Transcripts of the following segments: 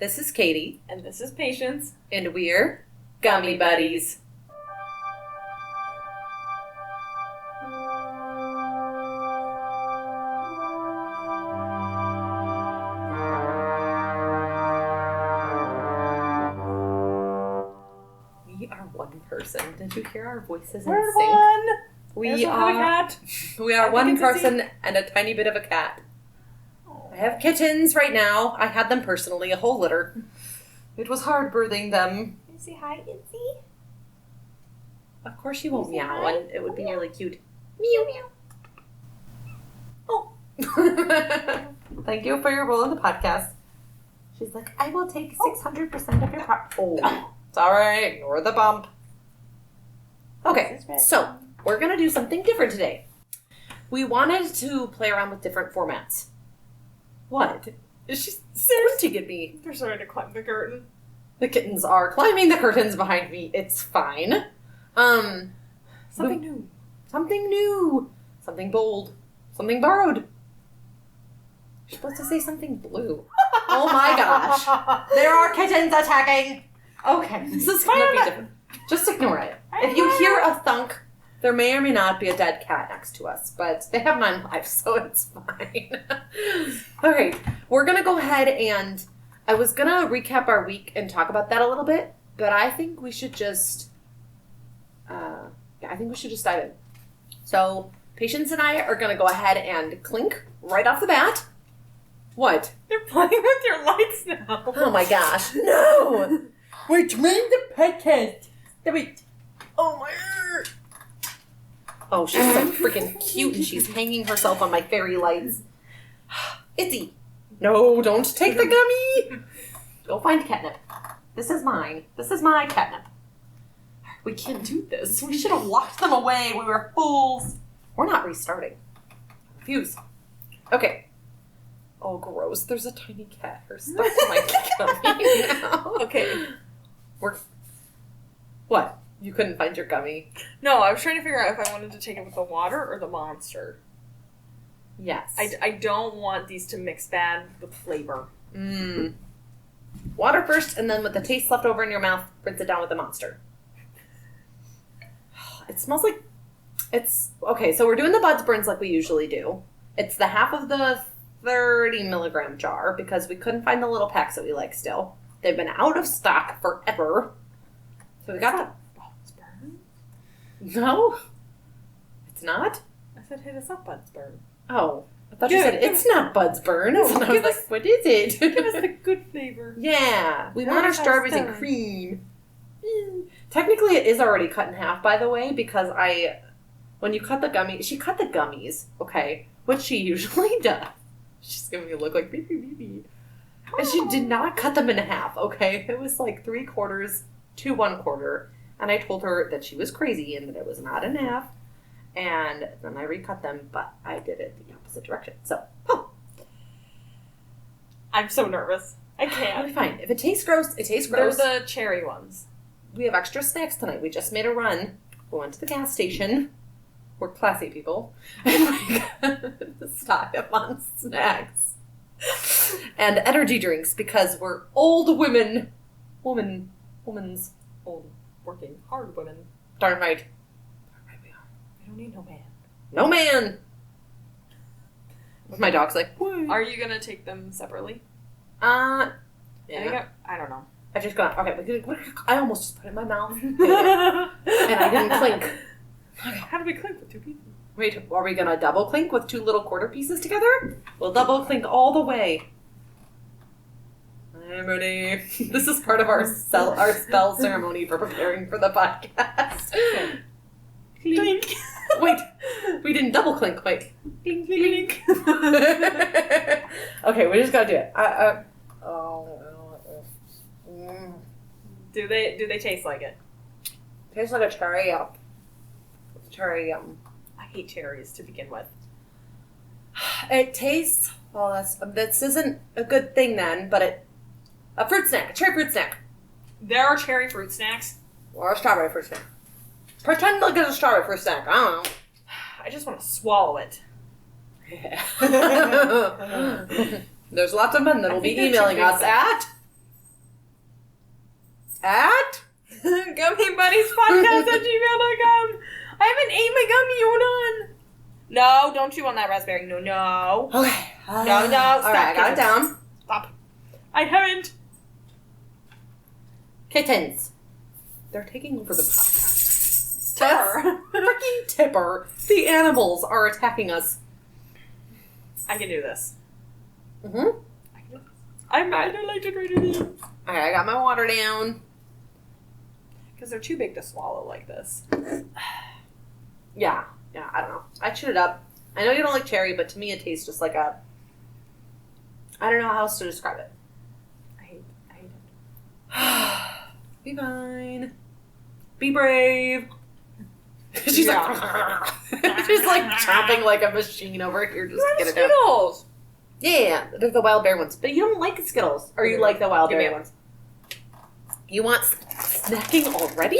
This is Katie. And this is Patience. And we're Gummy Buddies. We are one person. Did you hear our voices in sync? One! We are one person and a tiny bit of a cat. I have kittens right now. I had them personally, a whole litter. It was hard birthing them. Can you say hi, Itzy? Of course she won't meow, and it would be really cute. Meow, meow. Oh. Thank you for your role in the podcast. She's like, I will take 600% of your Oh, it's all right. Ignore the bump. Okay, so we're going to do something different today. We wanted to play around with different formats. What? She's squinting at me. They're starting to climb the curtain. The kittens are climbing the curtains behind me. It's fine. Something new. Something new. Something bold. Something borrowed. You're supposed to say something blue. Oh my gosh. There are kittens attacking. Okay, this is going to be different. Just ignore it. If you hear a thunk, there may or may not be a dead cat next to us, but they have 9 lives, so it's fine. Okay, we're going to go ahead and I was going to recap our week and talk about that a little bit, but I think we should just dive in. So, Patience and I are going to go ahead and clink right off the bat. What? They're playing with your lights now. Oh my gosh. No! We're doing the podcast. Wait. Oh my god. Oh, she's so freaking cute and she's hanging herself on my fairy lights. Itzy. No, don't take the gummy. Go find catnip. This is mine. This is my catnip. We can't do this. We should have locked them away. We were fools. We're not restarting. I refuse. Okay. Oh, gross. There's a tiny cat. Her stuck to my gummy now. Okay. What? You couldn't find your gummy? No, I was trying to figure out if I wanted to take it with the water or the monster. Yes. I don't want these to mix bad with flavor. Water first, and then with the taste left over in your mouth, rinse it down with the monster. It smells like... Okay, so we're doing the Buds Burns like we usually do. It's the half of the 30 milligram jar, because we couldn't find the little packs that we like still. They've been out of stock forever. So we got the... Buds Burn? No? It's not? I said hit us up, Buds Burn. Oh. I thought you said, it's not Buds Burn. No, and I was like, what is it? Give us the good flavor. Yeah. We want our strawberries and cream. Technically, it is already cut in half, by the way, because when you cut the gummy, she cut the gummies, okay, which she usually does. She's giving me a look like, beep, beep, beep, beep. And she did not cut them in half, okay? It was like 3/4 to 1/4. And I told her that she was crazy and that it was not in half. And then I recut them, but I did it the opposite direction. So, I'm so nervous. I can't. It'll be fine. If it tastes gross, it tastes gross. They're the cherry ones. We have extra snacks tonight. We just made a run. We went to the gas station. We're classy people. And we got stock up on snacks. And energy drinks because we're old women. Women's Old, working, hard women. Darn right. Darn right we are. We don't need no man. No man! My dog's like, what? Are you gonna take them separately? Yeah. I don't know. I just got, okay, I almost just put it in my mouth. And I didn't clink. How do we clink with 2 people? Wait, are we gonna double clink with 2 little quarter pieces together? We'll double clink all the way. I'm ready. This is part of our spell ceremony for preparing for the podcast. Okay. Clink. Wait, we didn't double clink. Wait. Clink, clink. Okay, we just gotta do it. Do they taste like it? Tastes like a cherry. Cherry. I hate cherries to begin with. It tastes. Well, this isn't a good thing then, but a fruit snack, a cherry fruit snack. There are cherry fruit snacks. Or a strawberry fruit snack. Pretend like it's a strawberry fruit snack. I don't know. I just want to swallow it. Yeah. There's lots of men that will be emailing us at At gummybuddies.podcast@gmail.com. I haven't ate my gummy. Hold on. No, don't chew on that raspberry. No. Okay. No, All stop. right, I got it down. Stop. I haven't. Kittens. They're taking over the podcast. Tipper. Freaking Tipper. The animals are attacking us. I can do this. Mm-hmm. I'm mad I like to try to do this. Alright, I got my water down. Because they're too big to swallow like this. Yeah, I don't know. I chewed it up. I know you don't like cherry, but to me it tastes just like a... I don't know how else to describe it. I hate it. Be fine. Be brave. She's like... She's like chomping like a machine over here just to get it done. Skittles! Yeah, they're the wild berry ones. But you don't like Skittles. Or you like the wild berry ones. You want snacking already?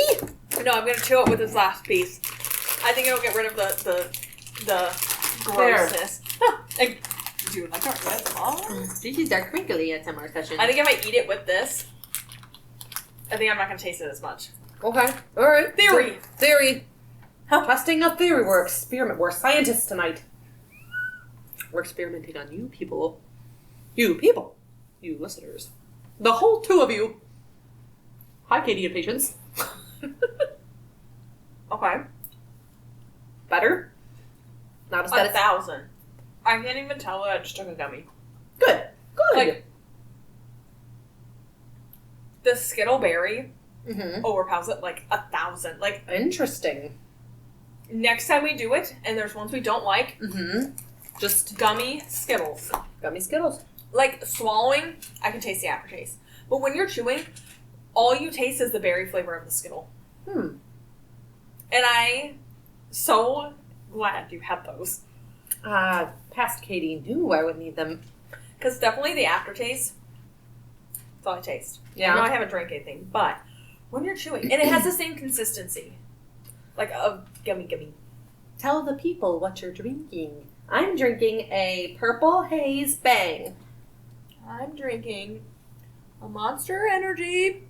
No, I'm going to chew it with this last piece. I think it'll get rid of the grossness. Do you like our These are crinkly at summer session. I think if I eat it with this, I think I'm not going to taste it as much. Okay. Alright. Theory. Huh? Testing a theory. We're scientists tonight. We're experimenting on you people. You people. You listeners. The whole two of you. Hi, Katie and Patience. Okay. Better? Not as bad as... 1,000. I can't even tell that I just took a gummy. Good. Like, the Skittle berry overpowers it like 1,000. Like, interesting. Next time we do it, and there's ones we don't like, just gummy Skittles. Gummy Skittles. Like, swallowing, I can taste the aftertaste. But when you're chewing, all you taste is the berry flavor of the Skittle. And I so glad you had those. Past Katie knew I would need them. Because definitely the aftertaste, that's all I taste. Yeah. I know I haven't drank anything, but when you're chewing, and it has the same consistency. Like a gummy. Tell the people what you're drinking. I'm drinking a Purple Haze Bang. I'm drinking a Monster Energy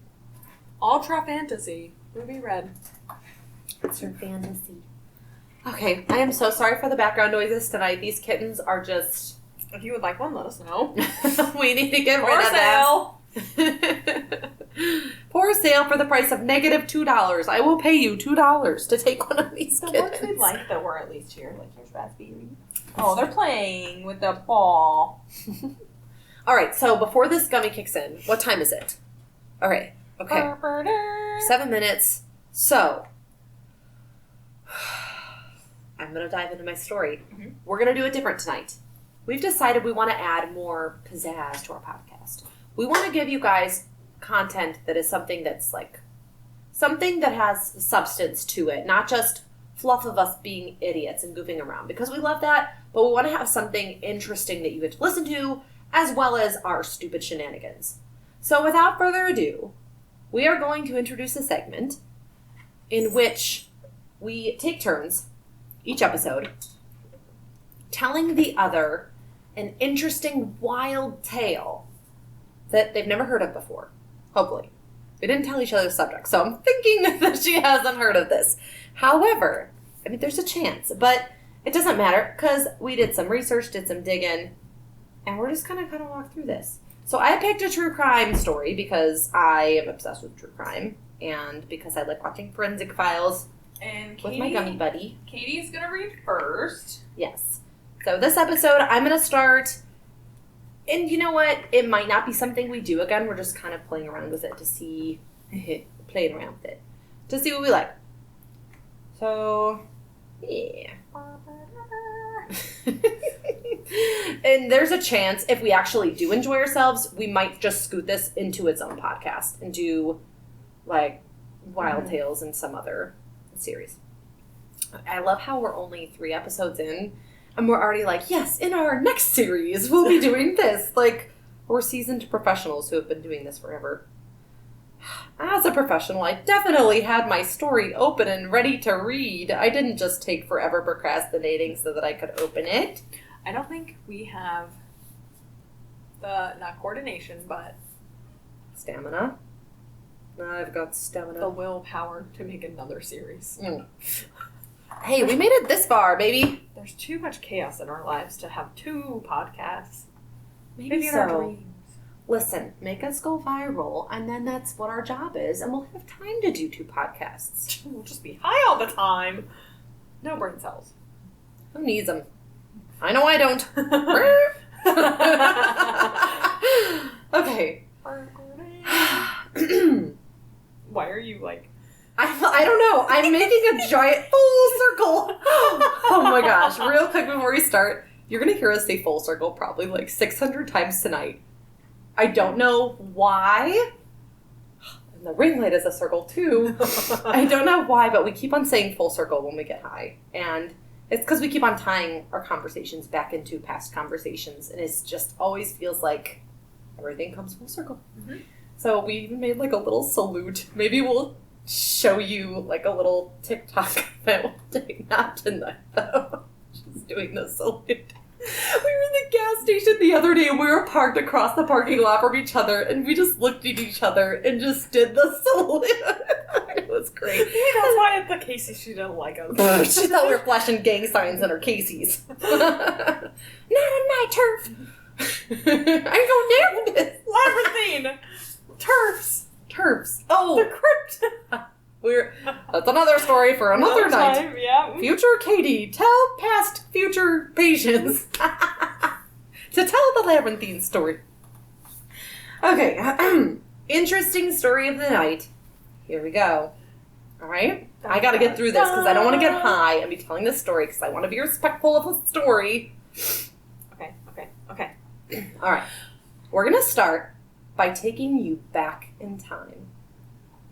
Ultra Fantasy Ruby Red. It's your fantasy. Okay, I am so sorry for the background noises tonight. These kittens are just... If you would like one, let us know. We need to get rid of sale. that. For sale for the price of -$2. I will pay you $2 to take one of these kittens. The ones we like that were at least here. Like, here's Raspberry. Oh, they're playing with the ball. All right, so before this gummy kicks in, what time is it? All right, okay. 7 minutes. So, I'm going to dive into my story. We're going to do it different tonight. We've decided we want to add more pizzazz to our podcast. We want to give you guys content that is something that's like, something that has substance to it, not just fluff of us being idiots and goofing around, because we love that, but we want to have something interesting that you get to listen to, as well as our stupid shenanigans. So without further ado, we are going to introduce a segment in which we take turns each episode telling the other an interesting, wild tale that they've never heard of before. Hopefully. We didn't tell each other the subject, so I'm thinking that she hasn't heard of this. However, I mean, there's a chance, but it doesn't matter because we did some research, did some digging, and we're just going to walk through this. So I picked a true crime story because I am obsessed with true crime and because I like watching Forensic Files and with my gummy buddy. Katie's going to read first. Yes. So this episode, I'm going to start, and you know what? It might not be something we do again. We're just kind of playing around with it to see, playing around with it, to see what we like. So, yeah. And there's a chance if we actually do enjoy ourselves, we might just scoot this into its own podcast and do, like, Wild Tales and some other series. I love how we're only 3 episodes in, and we're already like, yes, in our next series, we'll be doing this. Like, we're seasoned professionals who have been doing this forever. As a professional, I definitely had my story open and ready to read. I didn't just take forever procrastinating so that I could open it. I don't think we have the, not coordination, but stamina. I've got stamina. The willpower to make another series. Hey, we made it this far, baby. There's too much chaos in our lives to have 2 podcasts. Maybe in our so. dreams. Listen, make us go viral, and then that's what our job is, and we'll have time to do 2 podcasts. We'll just be high all the time. No brain cells. Who needs them? I know I don't. Okay. Why are you like... I don't know. I'm making a giant full circle. Oh my gosh. Real quick before we start, you're going to hear us say full circle probably like 600 times tonight. I don't know why. And the ring light is a circle too. I don't know why, but we keep on saying full circle when we get high. And it's because we keep on tying our conversations back into past conversations. And it just always feels like everything comes full circle. Mm-hmm. So we even made like a little salute. Maybe we'll show you like a little TikTok that one day, not tonight though. Just doing the salute. We were in the gas station the other day and we were parked across the parking lot from each other and we just looked at each other and just did the salute. It was great. Maybe that's why at the Casey she didn't like us. She thought we were flashing gang signs in her Casey's. Not on my turf. I go near this. Labyrinthine. Turfs. Oh. The crypt. That's another story for another night. Time, yeah. Future Katie, tell past future patients to tell the labyrinthine story. Okay. Interesting story of the night. Here we go. All right? I got to get through this because I don't want to get high and be telling this story because I want to be respectful of the story. Okay. All right. We're going to start by taking you back in time.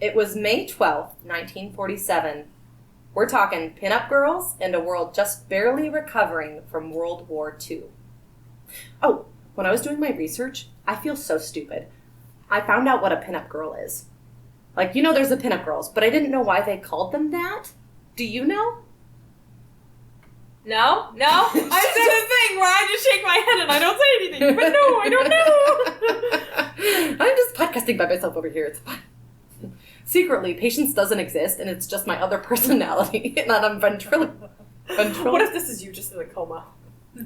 It was May 12th, 1947. We're talking pinup girls and a world just barely recovering from World War II. Oh, when I was doing my research, I feel so stupid. I found out what a pinup girl is. Like, you know there's the pinup girls, but I didn't know why they called them that. Do you know? No. I said a thing where I just shake my head and I don't say anything. But no, I don't know. I'm just podcasting by myself over here. It's fine. Secretly, patience doesn't exist, and it's just my other personality, and I'm ventriloquist. What if this is you just in a coma?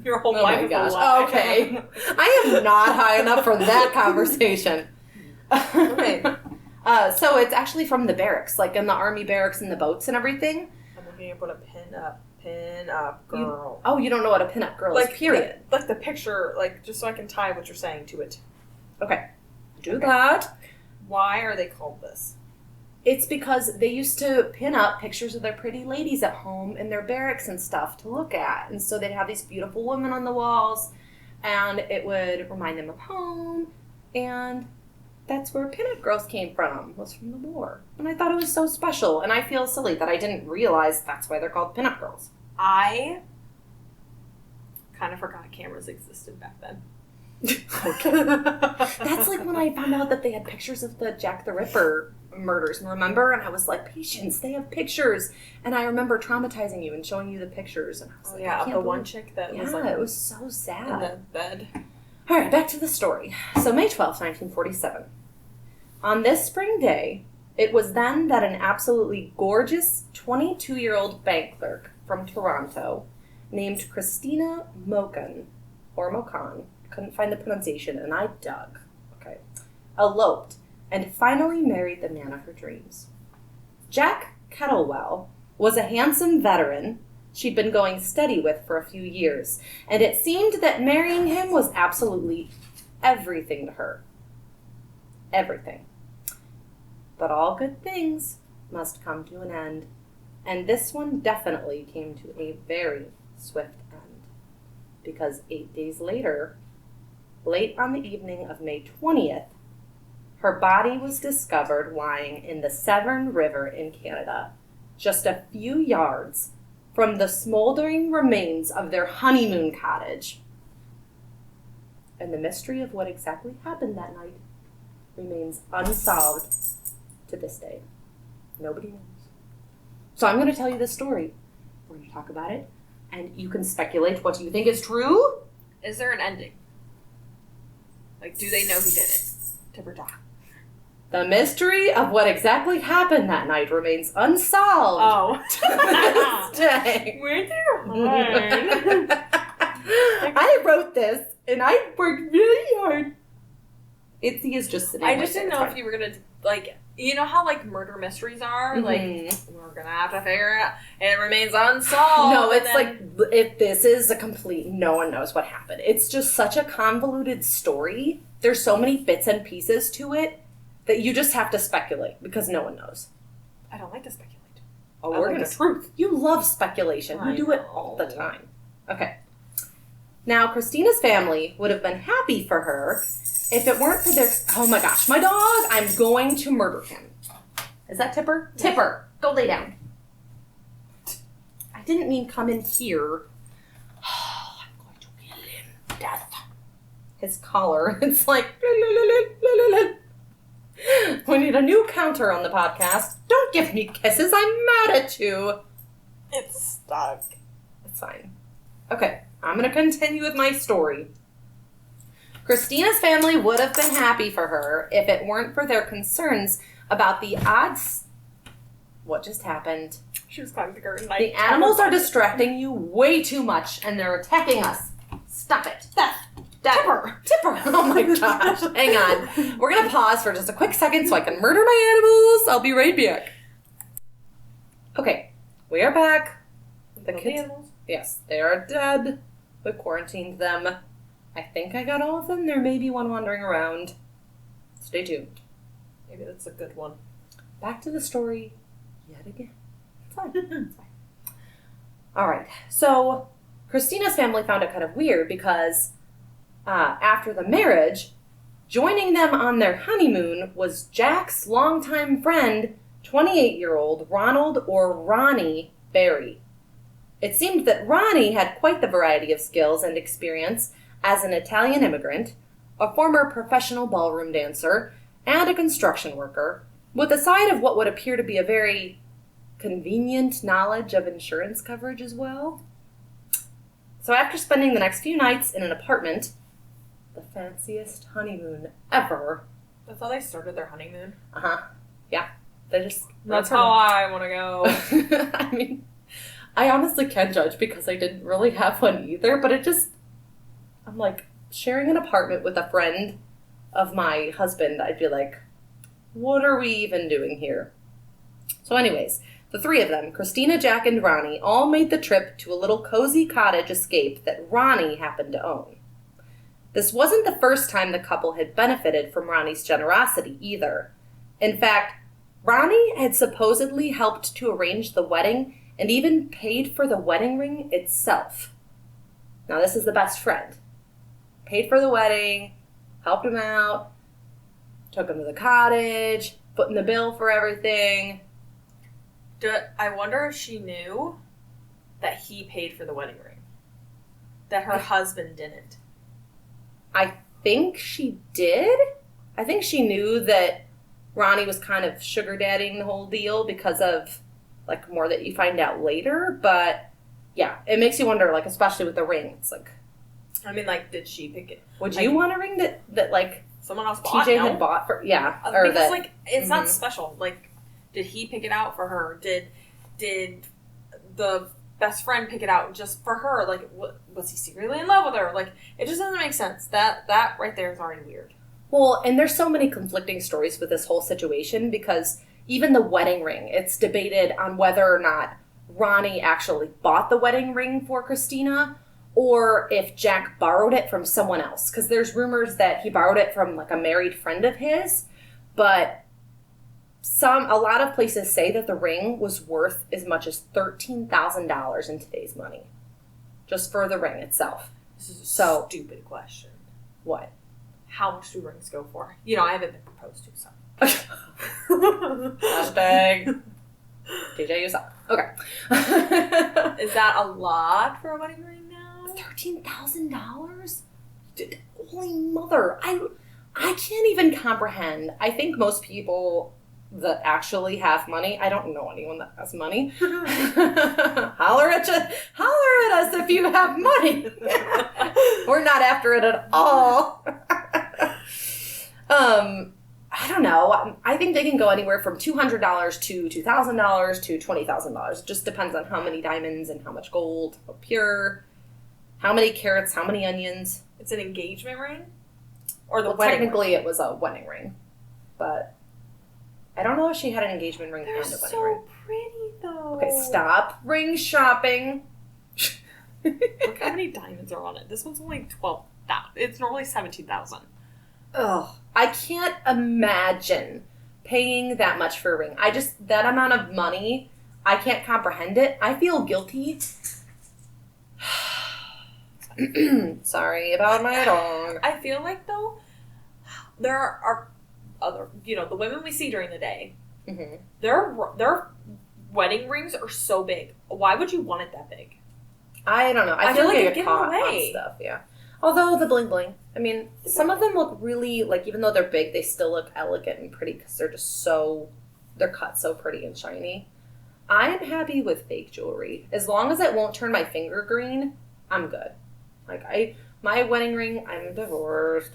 Your whole life is a lie. Okay. I am not high enough for that conversation. Okay. So it's actually from the barracks, like in the army barracks and the boats and everything. I'm looking at what a pin-up girl. You don't know what a pin-up girl is, period. Like the picture, like, just so I can tie what you're saying to it. Okay. Do that. Why are they called this? It's because they used to pin up pictures of their pretty ladies at home in their barracks and stuff to look at. And so they'd have these beautiful women on the walls, and it would remind them of home. And that's where pinup girls came from, was from the war. And I thought it was so special. And I feel silly that I didn't realize that's why they're called pinup girls. I kind of forgot cameras existed back then. That's like when I found out that they had pictures of the Jack the Ripper murders, remember? And I was like, patience, they have pictures. And I remember traumatizing you and showing you the pictures. And I was like, of the one chick that was like, it was so sad. In the bed. All right, back to the story. So May 12th, 1947. On this spring day, it was then that an absolutely gorgeous 22-year-old bank clerk from Toronto named Christina Mokan, or Mokan, couldn't find the pronunciation, and I dug, okay, eloped and finally married the man of her dreams. Jack Kettlewell was a handsome veteran she'd been going steady with for a few years, and it seemed that marrying him was absolutely everything to her. Everything. But all good things must come to an end, and this one definitely came to a very swift end, because 8 days later, late on the evening of May 20th, her body was discovered lying in the Severn River in Canada, just a few yards from the smoldering remains of their honeymoon cottage. And the mystery of what exactly happened that night remains unsolved to this day. Nobody knows. So I'm going to tell you this story. We're going to talk about it, and you can speculate what you think is true. Is there an ending? Like, do they know who did it? Tip or die? The mystery of what exactly happened that night remains unsolved. Oh. To this day. Where's your heart? I wrote this, and I worked really hard. Itzy is just sitting I just didn't know if you were going to, like, you know how, like, murder mysteries are? Like, we're going to have to figure it out. It remains unsolved. No, it's like, if this is a complete, no one knows what happened. It's just such a convoluted story. There's so many bits and pieces to it that you just have to speculate because no one knows. I don't like to speculate. Oh, I like the truth. You love speculation. I You do it all the time. Okay. Now, Christina's family would have been happy for her if it weren't for their... Oh my gosh, my dog! I'm going to murder him. Is that Tipper? Yes. Tipper, go lay down. I didn't mean come in here. Oh, I'm going to kill him. Death. His collar, it's like... We need a new counter on the podcast. Don't give me kisses. I'm mad at you. It's stuck. It's fine. Okay, I'm going to continue with my story. Christina's family would have been happy for her if it weren't for their concerns about the odds. What just happened? She was climbing the curtain. The animals are distracting you way too much, and they're attacking us. Stop it. Tipper. Oh my gosh. Hang on. We're going to pause for just a quick second so I can murder my animals. I'll be right back. Okay, we are back. The kids. Animals? Yes, they are dead. We quarantined them. I think I got all of them. There may be one wandering around. Stay tuned. Maybe that's a good one. Back to the story yet again. It's fine. It's fine. All right. So Christina's family found it kind of weird because after the marriage, joining them on their honeymoon was Jack's longtime friend, 28-year-old Ronald or Ronnie Barry. It seemed that Ronnie had quite the variety of skills and experience as an Italian immigrant, a former professional ballroom dancer, and a construction worker, with a side of what would appear to be a very convenient knowledge of insurance coverage as well. So after spending the next few nights in an apartment, the fanciest honeymoon ever. That's how they started their honeymoon? Uh-huh. Yeah. They just... That's how I want to go. I mean, I honestly can't judge because I didn't really have one either, but it just... I'm like, sharing an apartment with a friend of my husband, I'd be like, what are we even doing here? So anyways, the three of them, Christina, Jack, and Ronnie, all made the trip to a little cozy cottage escape that Ronnie happened to own. This wasn't the first time the couple had benefited from Ronnie's generosity either. In fact, Ronnie had supposedly helped to arrange the wedding and even paid for the wedding ring itself. Now this is the best friend. Paid for the wedding, helped him out, took him to the cottage, put in the bill for everything. I wonder if she knew that he paid for the wedding ring. That her husband didn't. I think she did. I think she knew that Ronnie was kind of sugar daddying the whole deal because of, like, more that you find out later. But, yeah, it makes you wonder, like, especially with the ring. It's like... I mean, like, did she pick it? Would you want a ring that like, someone else bought? TJ had bought for... Yeah. Or because, that, like, it's not special. Like, did he pick it out for her? Did the best friend pick it out just for her? Like, was he secretly in love with her? Like, it just doesn't make sense. That right there is already weird. Well, and there's so many conflicting stories with this whole situation because even the wedding ring, it's debated on whether or not Ronnie actually bought the wedding ring for Christina or if Jack borrowed it from someone else. Because there's rumors that he borrowed it from, like, a married friend of his, but a lot of places say that the ring was worth as much as $13,000 in today's money. Just for the ring itself. This is a stupid question. What? How much do rings go for? You know, I haven't been proposed to, so. Hashtag DJ, you suck. Okay. Is that a lot for a wedding ring now? $13,000? Holy mother. I can't even comprehend. I think most people that actually have money, I don't know anyone that has money. Holler at us if you have money. We're not after it at all. I don't know. I think they can go anywhere from $200 to $2,000 to $20,000. It just depends on how many diamonds and how much gold, how pure, how many carats, how many onions. It's an engagement ring? Or the Well, wedding technically ring? it was a wedding ring. But I don't know if she had an engagement ring They're and a wedding so ring. pretty, though. Okay, stop ring shopping. Look how many diamonds are on it. This one's only 12,000. It's normally 17,000. Ugh. I can't imagine paying that much for a ring. That amount of money, I can't comprehend it. I feel guilty. Sorry about my dog. I feel like, though, there are other, the women we see during the day, Mm-hmm. their wedding rings are so big. Why would you want it that big? I don't know. I feel feel like like I it's get given caught away. on stuff, yeah. Although the bling bling, I mean, some of them look really, like, even though they're big, they still look elegant and pretty because they're just they're cut so pretty and shiny. I'm happy with fake jewelry. As long as it won't turn my finger green, I'm good. Like, my wedding ring, I'm divorced.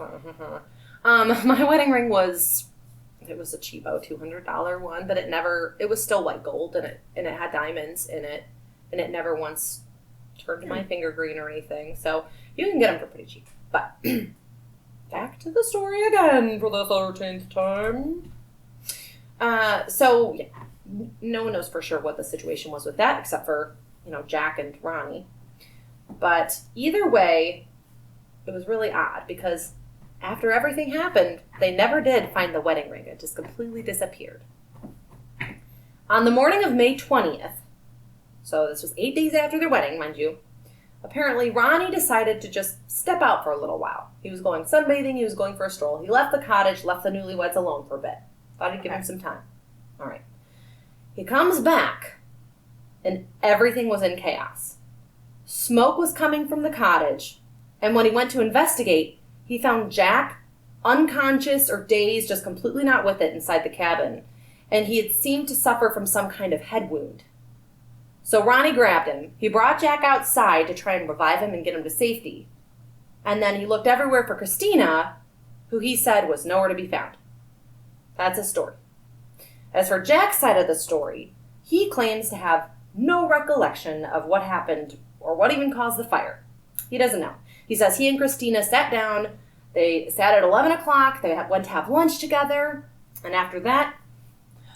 My wedding ring was a cheapo $200 one, but it was still white gold and it had diamonds in it, and it never once turned my finger green or anything. So you can get them for pretty cheap. But back to the story again for the 13th time. So yeah, no one knows for sure what the situation was with that, except for Jack and Ronnie. But either way, it was really odd because after everything happened, they never did find the wedding ring. It just completely disappeared. On the morning of May 20th, so this was 8 days after their wedding, mind you, apparently Ronnie decided to just step out for a little while. He was going sunbathing, he was going for a stroll. He left the cottage, left the newlyweds alone for a bit. Thought he'd give him some time. All right. He comes back, and everything was in chaos. Smoke was coming from the cottage, and when he went to investigate, he found Jack unconscious or dazed, just completely not with it inside the cabin, and he had seemed to suffer from some kind of head wound. So Ronnie grabbed him. He brought Jack outside to try and revive him and get him to safety. And then he looked everywhere for Christina, who he said was nowhere to be found. That's his story. As for Jack's side of the story, he claims to have no recollection of what happened or what even caused the fire. He doesn't know. He says he and Christina sat down. They sat at 11 o'clock. They went to have lunch together. And after that,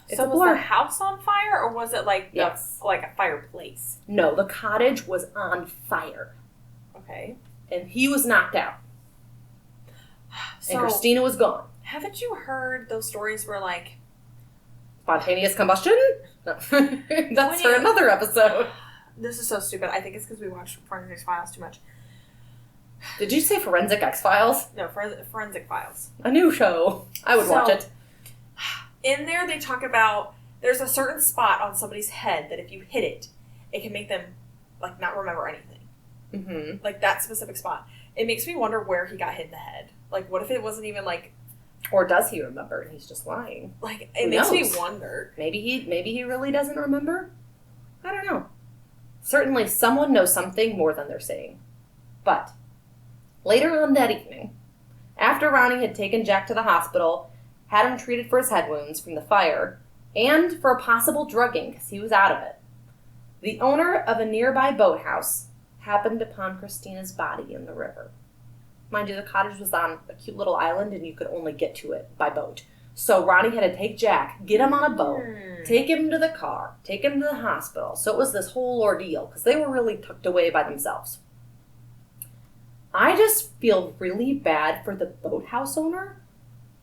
it's so a was blur. the house on fire, or was it like Yes. like a fireplace? No, the cottage was on fire. Okay. And he was knocked out. So, And Christina was gone. haven't you heard those stories where, like... Spontaneous combustion? No. That's for you- another episode. This is so stupid. I think it's because we watched Forensic Files too much. Did you say Forensic X-Files? No, Forensic Files. A new show. I would watch it. In there, they talk about there's a certain spot on somebody's head that if you hit it, it can make them, like, not remember anything. Mm-hmm. Like, that specific spot. It makes me wonder where he got hit in the head. Like, what if it wasn't even, like... Or does he remember and he's just lying? Like, Who it makes me knows? wonder. Maybe he really doesn't remember? I don't know. Certainly someone knows something more than they're saying. But later on that evening, after Ronnie had taken Jack to the hospital, had him treated for his head wounds from the fire, and for a possible drugging because he was out of it, the owner of a nearby boathouse happened upon Christina's body in the river. Mind you, the cottage was on a cute little island and you could only get to it by boat. So Ronnie had to take Jack, get him on a boat, take him to the car, take him to the hospital. So it was this whole ordeal because they were really tucked away by themselves. I just feel really bad for the boathouse owner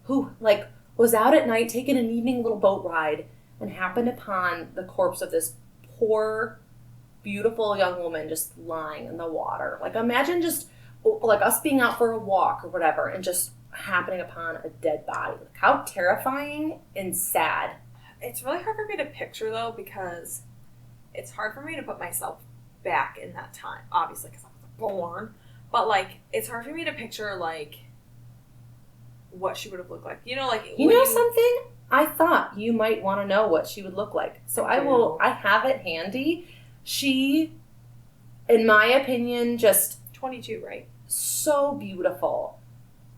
who, like, was out at night taking an evening little boat ride and happened upon the corpse of this poor, beautiful young woman just lying in the water. Like, imagine just, like, us being out for a walk or whatever and just happening upon a dead body. Like, how terrifying and sad. It's really hard for me to picture, though, because it's hard for me to put myself back in that time. Obviously, because I was born. But, like, it's hard for me to picture, like, what she would have looked like. You know, like... You know something? I thought you might want to know what she would look like. So I have it handy. She, in my opinion, just... 22, right? So beautiful.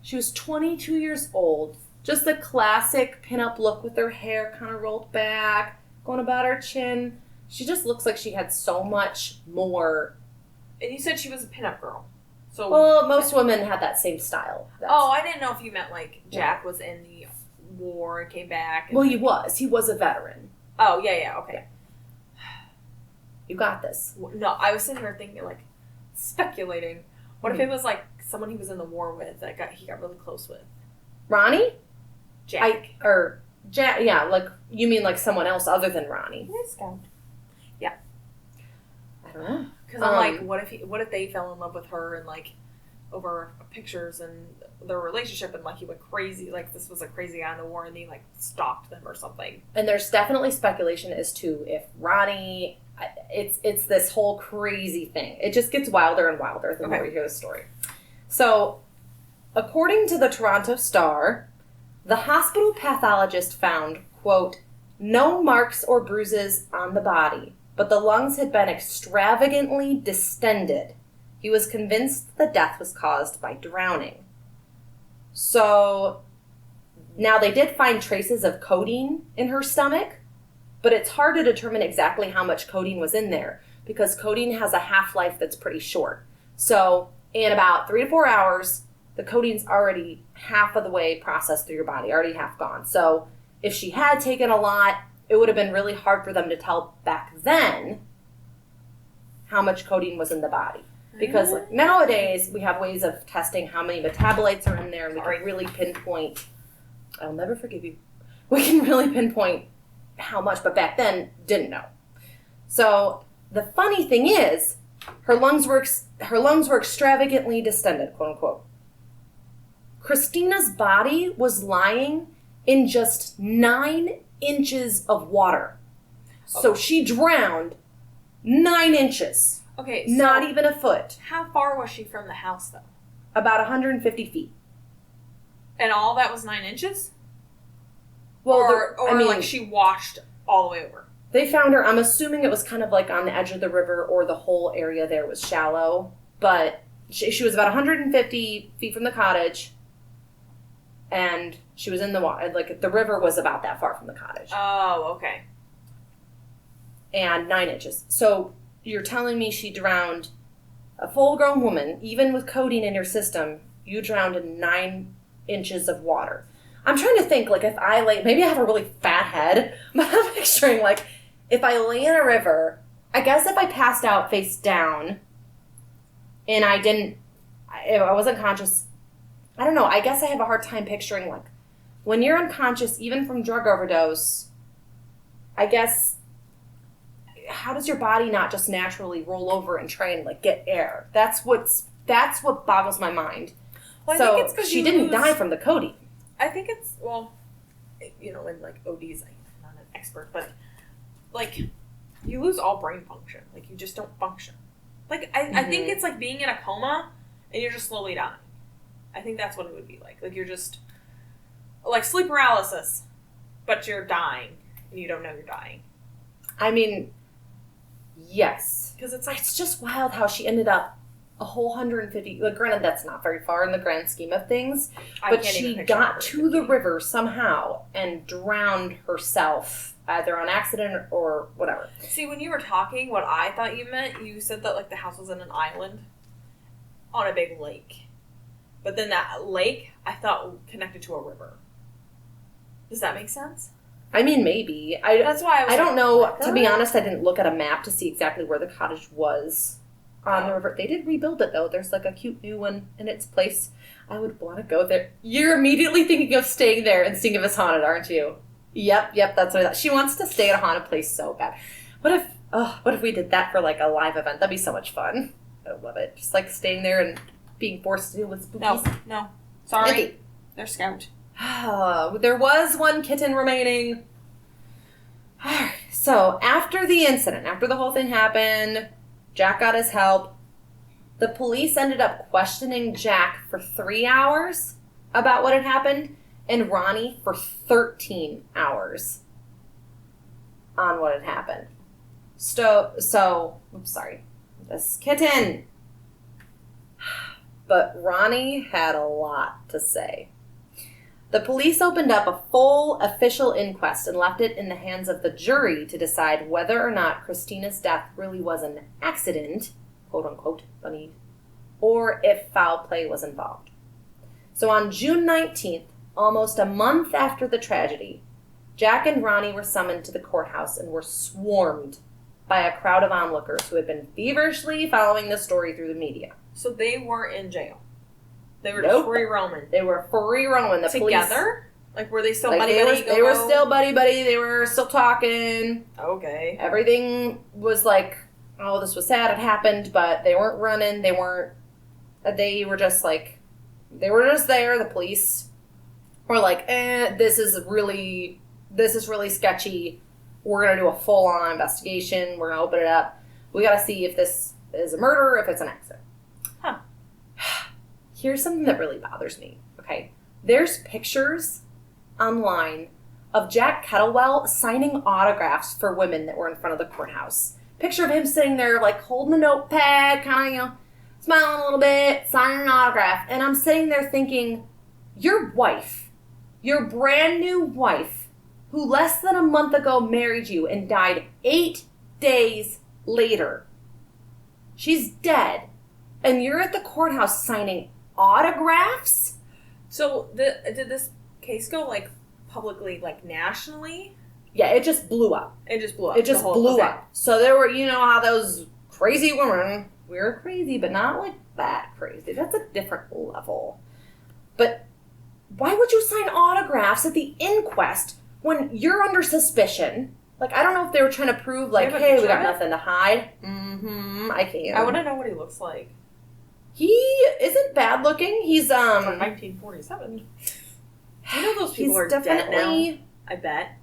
She was 22 years old, Just the classic pinup look with her hair kind of rolled back, going about her chin. She just looks like she had so much more. And you said she was a pinup girl. So Well, most women had that same style. I didn't know if you meant like Jack was in the war and came back. And Well, he was. He was a veteran. Oh, yeah, okay. You got this. No, I was sitting here thinking, like, speculating. What if it was, like, someone he was in the war with that he got really close with? Ronnie? Jack. Jack, yeah, like, you mean like someone else other than Ronnie? Scout. Yeah. I don't know. Because I'm like, what if they fell in love with her and, like, over pictures and their relationship and, like, he went crazy, like, this was a crazy guy in the war and he, like, stalked them or something. And there's definitely speculation as to if Ronnie... It's this whole crazy thing. It just gets wilder and wilder the more we hear the story. So, according to the Toronto Star, the hospital pathologist found, quote, no marks or bruises on the body, but the lungs had been extravagantly distended. He was convinced the death was caused by drowning. So, now they did find traces of codeine in her stomach, but it's hard to determine exactly how much codeine was in there because codeine has a half-life that's pretty short. So in about 3 to 4 hours, the codeine's already half of the way processed through your body, already half gone. So if she had taken a lot, it would have been really hard for them to tell back then how much codeine was in the body. Because like, nowadays, we have ways of testing how many metabolites are in there, and we can really pinpoint, I'll never forgive you, we can really pinpoint how much, but back then didn't know. So the funny thing is, her lungs were extravagantly distended, quote unquote. Christina's body was lying in just 9 inches of water. So she drowned 9 inches. Okay, so not even a foot. How far was she from the house, though? About 150 feet. And all that was 9 inches? Well, or like she washed all the way over. They found her, I'm assuming it was kind of like on the edge of the river or the whole area there was shallow. But she was about 150 feet from the cottage. And she was in the water. Like, the river was about that far from the cottage. Oh, okay. And 9 inches. So you're telling me she drowned a full-grown woman, even with codeine in your system, you drowned in 9 inches of water. I'm trying to think, like, if I lay... Maybe I have a really fat head, but I'm picturing, like, if I lay in a river, I guess if I passed out face down and I wasn't conscious... I don't know. I guess I have a hard time picturing, like, when you're unconscious, even from drug overdose, I guess... How does your body not just naturally roll over and try and, like, get air? That's what boggles my mind. Well, I think it's because she didn't die from the codeine. I think it's, well, you know, in, like, ODs, I'm not an expert, but, like, you lose all brain function. Like, you just don't function. Like, I think it's like being in a coma and you're just slowly dying. I think that's what it would be like. Like, you're just, like, sleep paralysis, but you're dying and you don't know you're dying. I mean, yes. Because it's like... It's just wild how she ended up a whole 150... Like, granted, that's not very far in the grand scheme of things. But she got to the river somehow and drowned herself, either on accident or whatever. See, when you were talking, what I thought you meant, you said that, like, the house was in an island on a big lake. But then that lake, I thought, connected to a river. Does that make sense? I mean, maybe. That's why I don't know. To be honest, I didn't look at a map to see exactly where the cottage was on the river. They did rebuild it, though. There's, like, a cute new one in its place. I would want to go there. You're immediately thinking of staying there and seeing if it's haunted, aren't you? Yep, that's what I thought. She wants to stay at a haunted place so bad. What if we did that for, like, a live event? That'd be so much fun. I would love it. Just, like, staying there and being forced to deal with spookies. No. Sorry. They're scout. There was one kitten remaining. So, after the incident, after the whole thing happened, Jack got his help. The police ended up questioning Jack for 3 hours about what had happened, and Ronnie for 13 hours on what had happened. Oops, sorry. This kitten. But Ronnie had a lot to say. The police opened up a full official inquest and left it in the hands of the jury to decide whether or not Christina's death really was an accident, quote unquote, funny, or if foul play was involved. So on June 19th, almost a month after the tragedy, Jack and Ronnie were summoned to the courthouse and were swarmed by a crowd of onlookers who had been feverishly following the story through the media. So they weren't in jail. They were just free roaming. They were free roaming. The together? Like, were they still like buddy-buddy? They were still buddy-buddy. They were still talking. Okay. Everything was like, oh, this was sad. It happened, but they weren't running. They were just like, they were just there. The police were like, this is really sketchy. We're going to do a full-on investigation. We're going to open it up. We got to see if this is a murder, if it's an accident. Huh. Here's something that really bothers me, okay? There's pictures online of Jack Kettlewell signing autographs for women that were in front of the courthouse. Picture of him sitting there, like, holding a notepad, kind of, smiling a little bit, signing an autograph. And I'm sitting there thinking, your wife, your brand new wife, who less than a month ago married you and died 8 days later, she's dead. And you're at the courthouse signing autographs? So, did this case go, like, publicly, like, nationally? Yeah, it just blew up. It just blew up. It just blew up. So there were, you know how those crazy women, we were crazy, but not like that crazy. That's a different level. But why would you sign autographs at the inquest when you're under suspicion? Like, I don't know if they were trying to prove, like, hey, we got nothing to hide. I can't. I want to know what he looks like. He isn't bad looking. He's, From 1947. I know those people are dead now. I bet.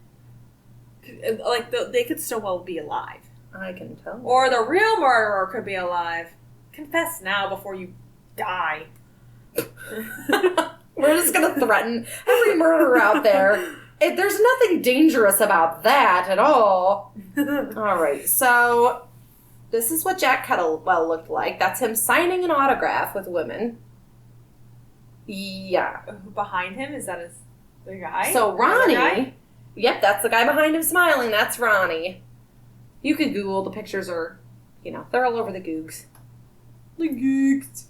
Like, they could still well be alive. I can tell. Or the real murderer could be alive. Confess now before you die. We're just going to threaten every murderer out there. There's nothing dangerous about that at all. All right, so this is what Jack Kettlewell looked like. That's him signing an autograph with women. Yeah. Behind him, is that the guy? So Ronnie, yep, that's the guy behind him smiling. That's Ronnie. You can Google, the pictures are, they're all over the Googs. The Googs.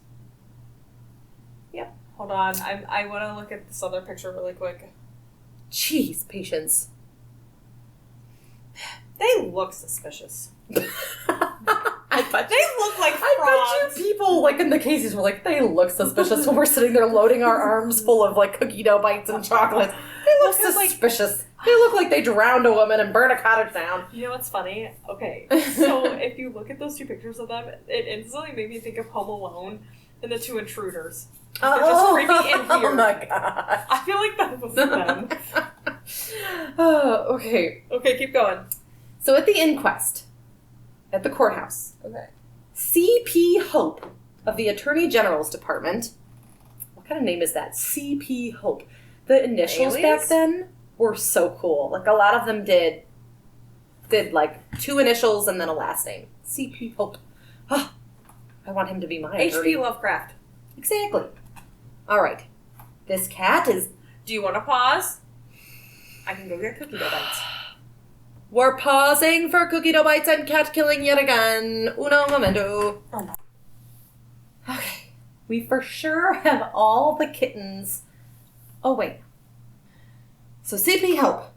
Yep. Hold on, I want to look at this other picture really quick. Jeez, patience. They look suspicious. I bet they look like frauds. I bet you people, like, in the cases were like, they look suspicious when we're sitting there loading our arms full of, like, cookie dough bites and chocolates. They look suspicious. They look like they drowned a woman and burned a cottage down. You know what's funny? Okay, so if you look at those two pictures of them, it instantly made me think of Home Alone and the two intruders. They're just creepy and weird. Oh my god. I feel like that was them. Oh, okay. Okay, keep going. So at the inquest, at the courthouse, C.P. Hope of the Attorney General's Department, what kind of name is that? C.P. Hope. The initials back then were so cool. Like, a lot of them did like 2 initials and then a last name. C.P. Hope. Oh, I want him to be my attorney. H.P. Lovecraft. Exactly. All right. This cat is... Do you want to pause? I can go get cookie dough bites. We're pausing for cookie dough bites and cat killing yet again. Uno momento. Oh my. Okay. We for sure have all the kittens. Oh, wait. So C.P. Hope.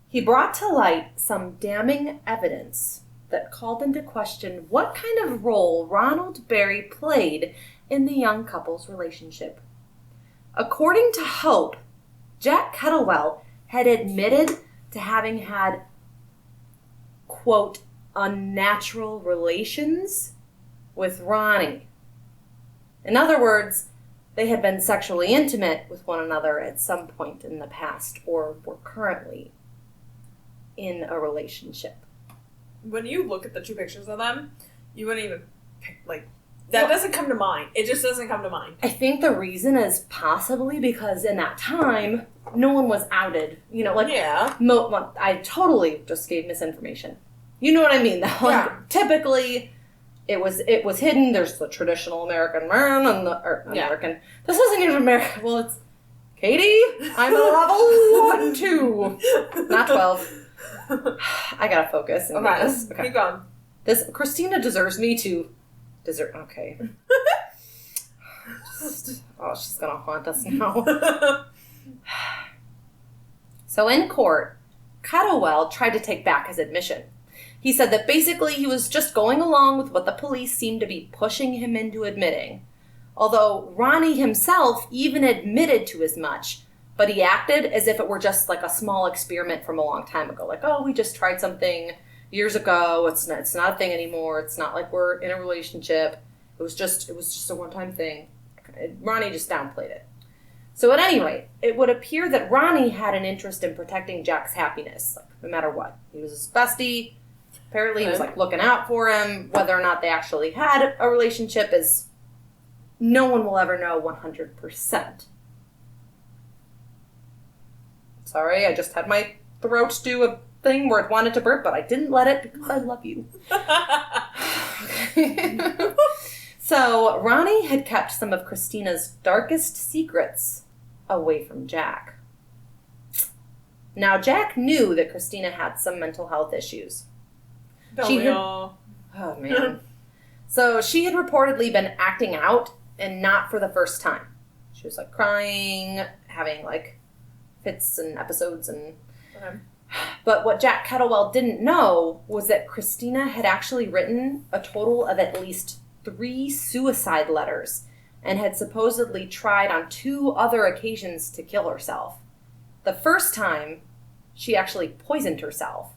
He brought to light some damning evidence that called into question what kind of role Ronald Berry played in the young couple's relationship. According to Hope, Jack Kettlewell had admitted to having had, quote, unnatural relations with Ronnie. In other words, they had been sexually intimate with one another at some point in the past or were currently in a relationship. When you look at the 2 pictures of them, you wouldn't even pick, like, that doesn't come to mind. It just doesn't come to mind. I think the reason is possibly because in that time, no one was outed. Yeah. I totally just gave misinformation. You know what I mean, though? Like, typically, it was hidden. There's the traditional American man and the American. This isn't even American. Well, it's Katie, I'm a level 1, 2. Not 12. I gotta focus. And Okay, this. Okay. keep going. Christina deserves me to... Okay. She's gonna haunt us now. So in court, Cuddlewell tried to take back his admission. He said that basically he was just going along with what the police seemed to be pushing him into admitting. Although Ronnie himself even admitted to as much, but he acted as if it were just like a small experiment from a long time ago. Like, oh, we just tried something years ago. It's not a thing anymore. It's not like we're in a relationship. It was just a one-time thing. Ronnie just downplayed it. So at any rate, it would appear that Ronnie had an interest in protecting Jack's happiness, like, no matter what. He was his bestie. Apparently he was like looking out for him. Whether or not they actually had a relationship is no one will ever know 100%. Sorry, I just had my throat do a thing where it wanted to burp, but I didn't let it because I love you. So Ronnie had kept some of Christina's darkest secrets away from Jack. Now, Jack knew that Christina had some mental health issues. Oh, man. So she had reportedly been acting out, and not for the first time. She was, like, crying, having, like, fits and episodes. But what Jack Kettlewell didn't know was that Christina had actually written a total of at least 3 suicide letters and had supposedly tried on 2 other occasions to kill herself. The first time, she actually poisoned herself.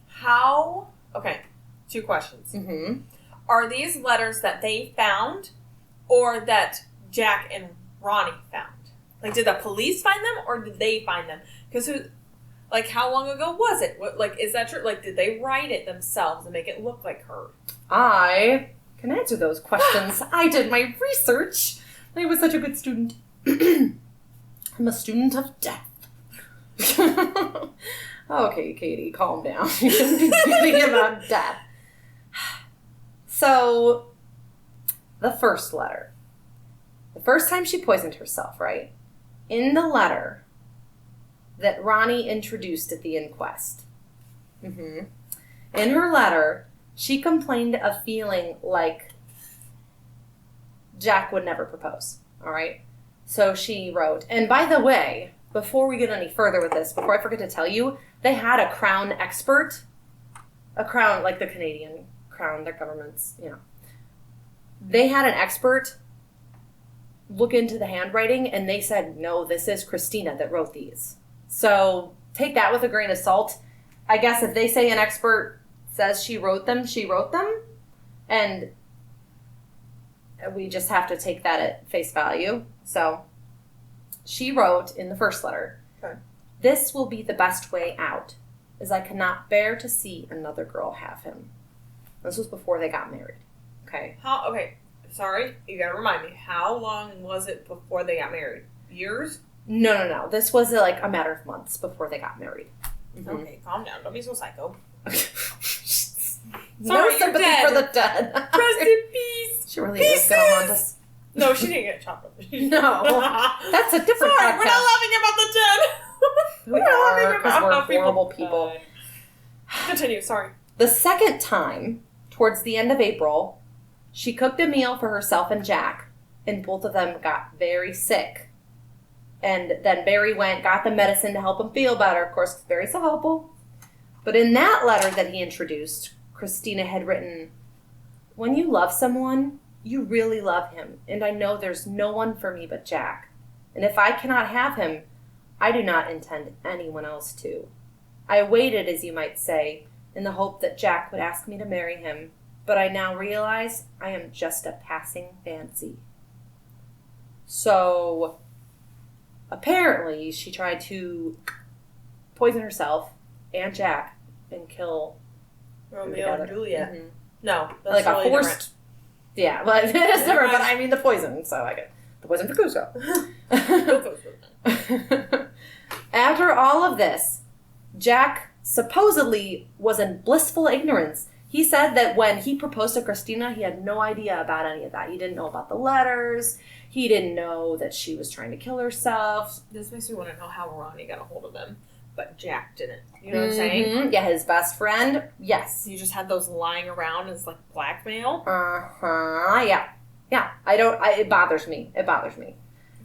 How? Okay, 2 questions. Mm-hmm. Are these letters that they found or that Jack and Ronnie found? Like, did the police find them or did they find them? Because, like, how long ago was it? What, like, is that true? Like, did they write it themselves and make it look like her? I can answer those questions. I did my research. I was such a good student. I'm a student of death. Okay, Katie, calm down. You shouldn't be thinking about death. So, the first letter. The first time she poisoned herself, right? In the letter that Ronnie introduced at the inquest. Mm-hmm. In her letter, she complained of feeling like Jack would never propose, all right? So she wrote, and by the way, before we get any further with this, before I forget to tell you, they had a Crown expert, a Crown, like the Canadian Crown, their government's, you know. They had an expert look into the handwriting, and they said, no, this is Christina that wrote these. So take that with a grain of salt. I guess if they say an expert says she wrote them, and we just have to take that at face value. So she wrote in the first letter, okay, this will be the best way out, as I cannot bear to see another girl have him. This was before they got married. Okay. Okay, sorry, you gotta remind me. How long was it before they got married? Years? No. This was like a matter of months before they got married. Mm-hmm. Okay, calm down. Don't be so psycho. No sympathy dead. for the dead. Rest in peace. She really is going to haunt us. No, she didn't get chopped up. No. That's a different Sorry, podcast. we're not laughing about the dead. We are, because we're horrible people. Continue, sorry. The second time, towards the end of April, she cooked a meal for herself and Jack, and both of them got very sick. And then Barry got the medicine to help him feel better. Of course, Barry's so helpful. But in that letter that he introduced, Christina had written, when you love someone, you really love him, and I know there's no one for me but Jack. And if I cannot have him, I do not intend anyone else to. I waited, as you might say, in the hope that Jack would ask me to marry him, but I now realize I am just a passing fancy. So, apparently, she tried to poison herself and Jack and kill Romeo and Juliet. Mm-hmm. No, that's like really a forced. different. Yeah, well, it is different, but I mean the poison, so I get the poison for Cusco. After all of this, Jack supposedly was in blissful ignorance. He said that when he proposed to Christina, he had no idea about any of that. He didn't know about the letters. He didn't know that she was trying to kill herself. This makes me want to know how Ronnie got a hold of them, but Jack didn't. You know what I'm saying? Yeah, his best friend. Yes. You just had those lying around as, like, blackmail? Yeah. Yeah. It bothers me. It bothers me.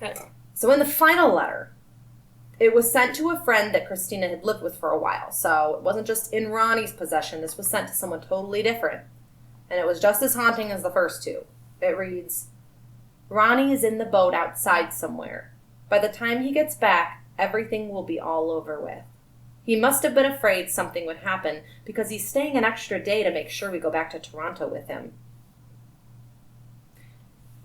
Okay. So in the final letter, it was sent to a friend that Christina had lived with for a while. So it wasn't just in Ronnie's possession. This was sent to someone totally different. And it was just as haunting as the first two. It reads, Ronnie is in the boat outside somewhere. By the time he gets back, everything will be all over with. He must have been afraid something would happen because he's staying an extra day to make sure we go back to Toronto with him.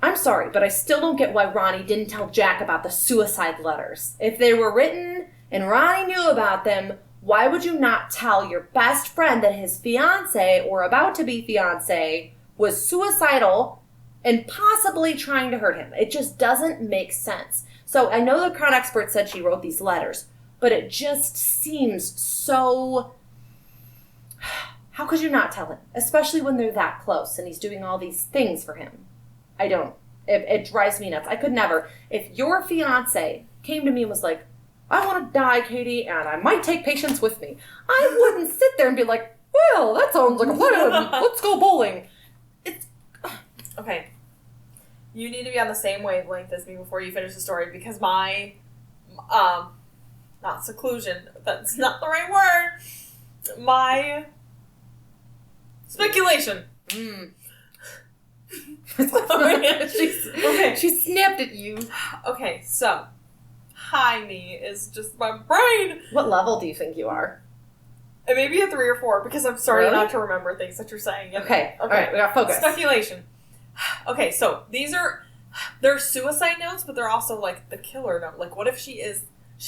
I'm sorry, but I still don't get why Ronnie didn't tell Jack about the suicide letters. If they were written and Ronnie knew about them, why would you not tell your best friend that his fiancé or about to be fiancé was suicidal and possibly trying to hurt him? It just doesn't make sense. So I know the Crown expert said she wrote these letters, but it just seems so... How could you not tell him? Especially when they're that close and he's doing all these things for him. I don't. It drives me nuts. I could never. If your fiance came to me and was like, I want to die, Katie, and I might take patients with me, I wouldn't sit there and be like, well, that sounds like a plan. Let's go bowling. It's... Okay. You need to be on the same wavelength as me before you finish the story because my, not seclusion, that's not the right word, my speculation. She snapped at you. Okay, so high me is just my brain. What level do you think you are? It may be a 3 or 4 because I'm starting Really? not to remember things that you're saying. Okay. All right, we got focus. Speculation. Okay, so they're suicide notes, but they're also like the killer note. Like, what if she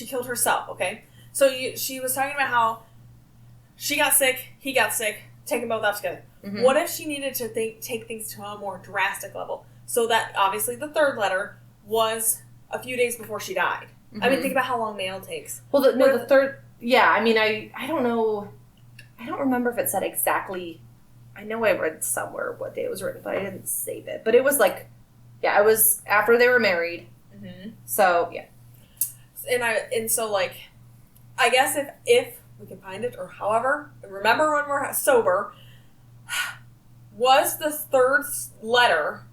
killed herself? Okay, so she was talking about how she got sick, he got sick, take them both out together. Mm-hmm. What if she needed to take things to a more drastic level? So that obviously the third letter was a few days before she died. Mm-hmm. I mean, think about how long mail takes. Well, the third. Yeah, I mean, I don't know. I don't remember if it said exactly. I know I read somewhere what day it was written, but I didn't save it. But it was like, yeah, it was after they were married. Mm-hmm. So yeah. And so like, I guess if we can find it or however, remember when we're sober. Was the third letter,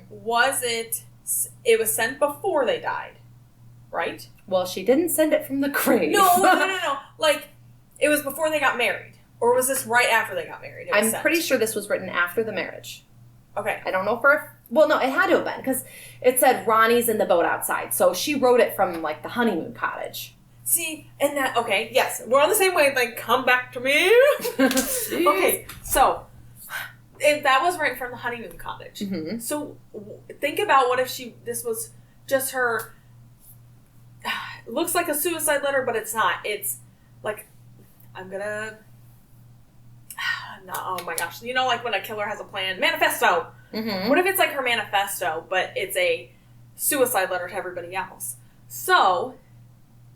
was it was sent before they died, right? Well, she didn't send it from the grave. No. Like, it was before they got married. Or was this right after they got married? I'm pretty sure this was written after the marriage. Okay. I don't know well, no, it had to have been, because it said Ronnie's in the boat outside. So she wrote it from, like, the honeymoon cottage. See, and that, okay, yes, we're on the same wavelength. Come back to me. Okay, so... If that was right from the honeymoon cottage. Mm-hmm. So think about what if this was just her, it looks like a suicide letter, but it's not. It's like, no, oh my gosh. You know, like when a killer has a plan, manifesto. Mm-hmm. What if it's like her manifesto, but it's a suicide letter to everybody else? So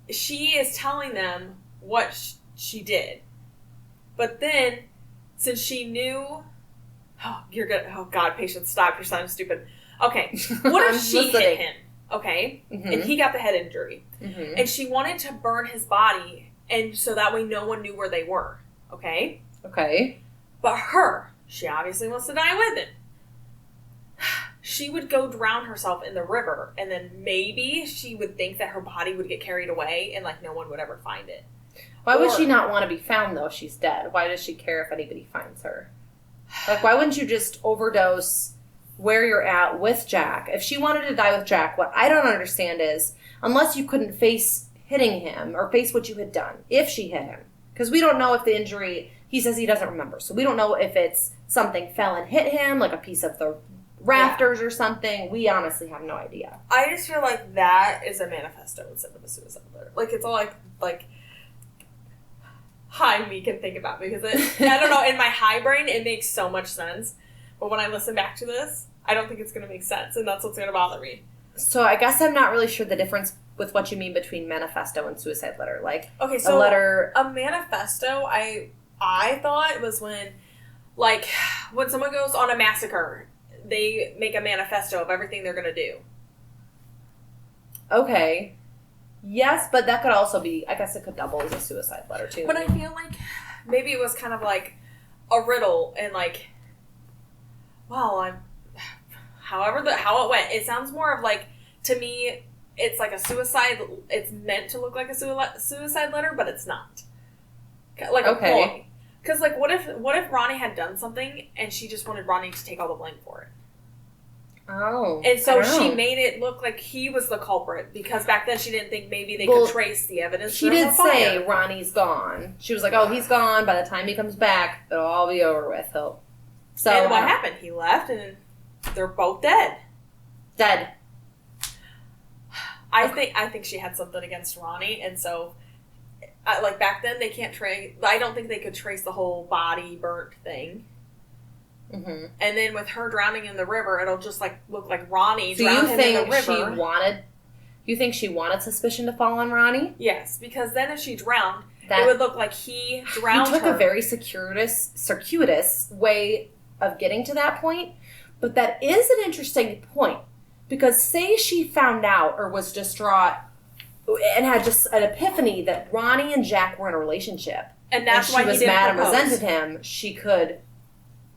she is telling them what she did. But then, since she knew... Oh, you're good. Oh, God, Patience, stop. You're sounding stupid. Okay. What if she hit him? Okay. Mm-hmm. And he got the head injury. Mm-hmm. And she wanted to burn his body, and so that way no one knew where they were. Okay? Okay. But she obviously wants to die with him. She would go drown herself in the river, and then maybe she would think that her body would get carried away, and, like, no one would ever find it. Why would she not want to be found, though, if she's dead? Why does she care if anybody finds her? Like, why wouldn't you just overdose where you're at with Jack? If she wanted to die with Jack, what I don't understand is, unless you couldn't face hitting him or face what you had done, if she hit him. Because we don't know if the injury, he says he doesn't remember. So we don't know if it's something fell and hit him, like a piece of the rafters or something. We honestly have no idea. I just feel like that is a manifesto instead of a suicide letter. Like, it's all like high me can think about, because I don't know, in my high brain it makes so much sense, but when I listen back to this I don't think it's going to make sense, and that's what's going to bother me. So I guess I'm not really sure the difference with what you mean between manifesto and suicide letter. Like, okay, so a letter, a manifesto I thought it was when Like, when someone goes on a massacre, they make a manifesto of everything they're going to do. Okay. Yes, but that could also be, I guess it could double as a suicide letter, too. But I feel like maybe it was kind of like a riddle and like, well, how it went. It sounds more of like, to me, it's like a suicide, it's meant to look like a suicide letter, but it's not. Like a ploy. Because, like, what if Ronnie had done something and she just wanted Ronnie to take all the blame for it? Oh. And so she made it look like he was the culprit because back then she didn't think maybe they could trace the evidence. She did say Ronnie's gone. She was like, oh, he's gone. By the time he comes back, it'll all be over with. So, and what happened? He left and they're both dead. Dead. I think she had something against Ronnie, and so, like, back then they can't trace. I don't think they could trace the whole body burnt thing. Mm-hmm. And then with her drowning in the river, it'll just like look like Ronnie drowned him in the river. You think she wanted suspicion to fall on Ronnie? Yes, because then if she drowned, it would look like he drowned her. He took a very circuitous way of getting to that point, but that is an interesting point. Because say she found out or was distraught and had just an epiphany that Ronnie and Jack were in a relationship. And that's why he didn't mad propose. and resented him, she could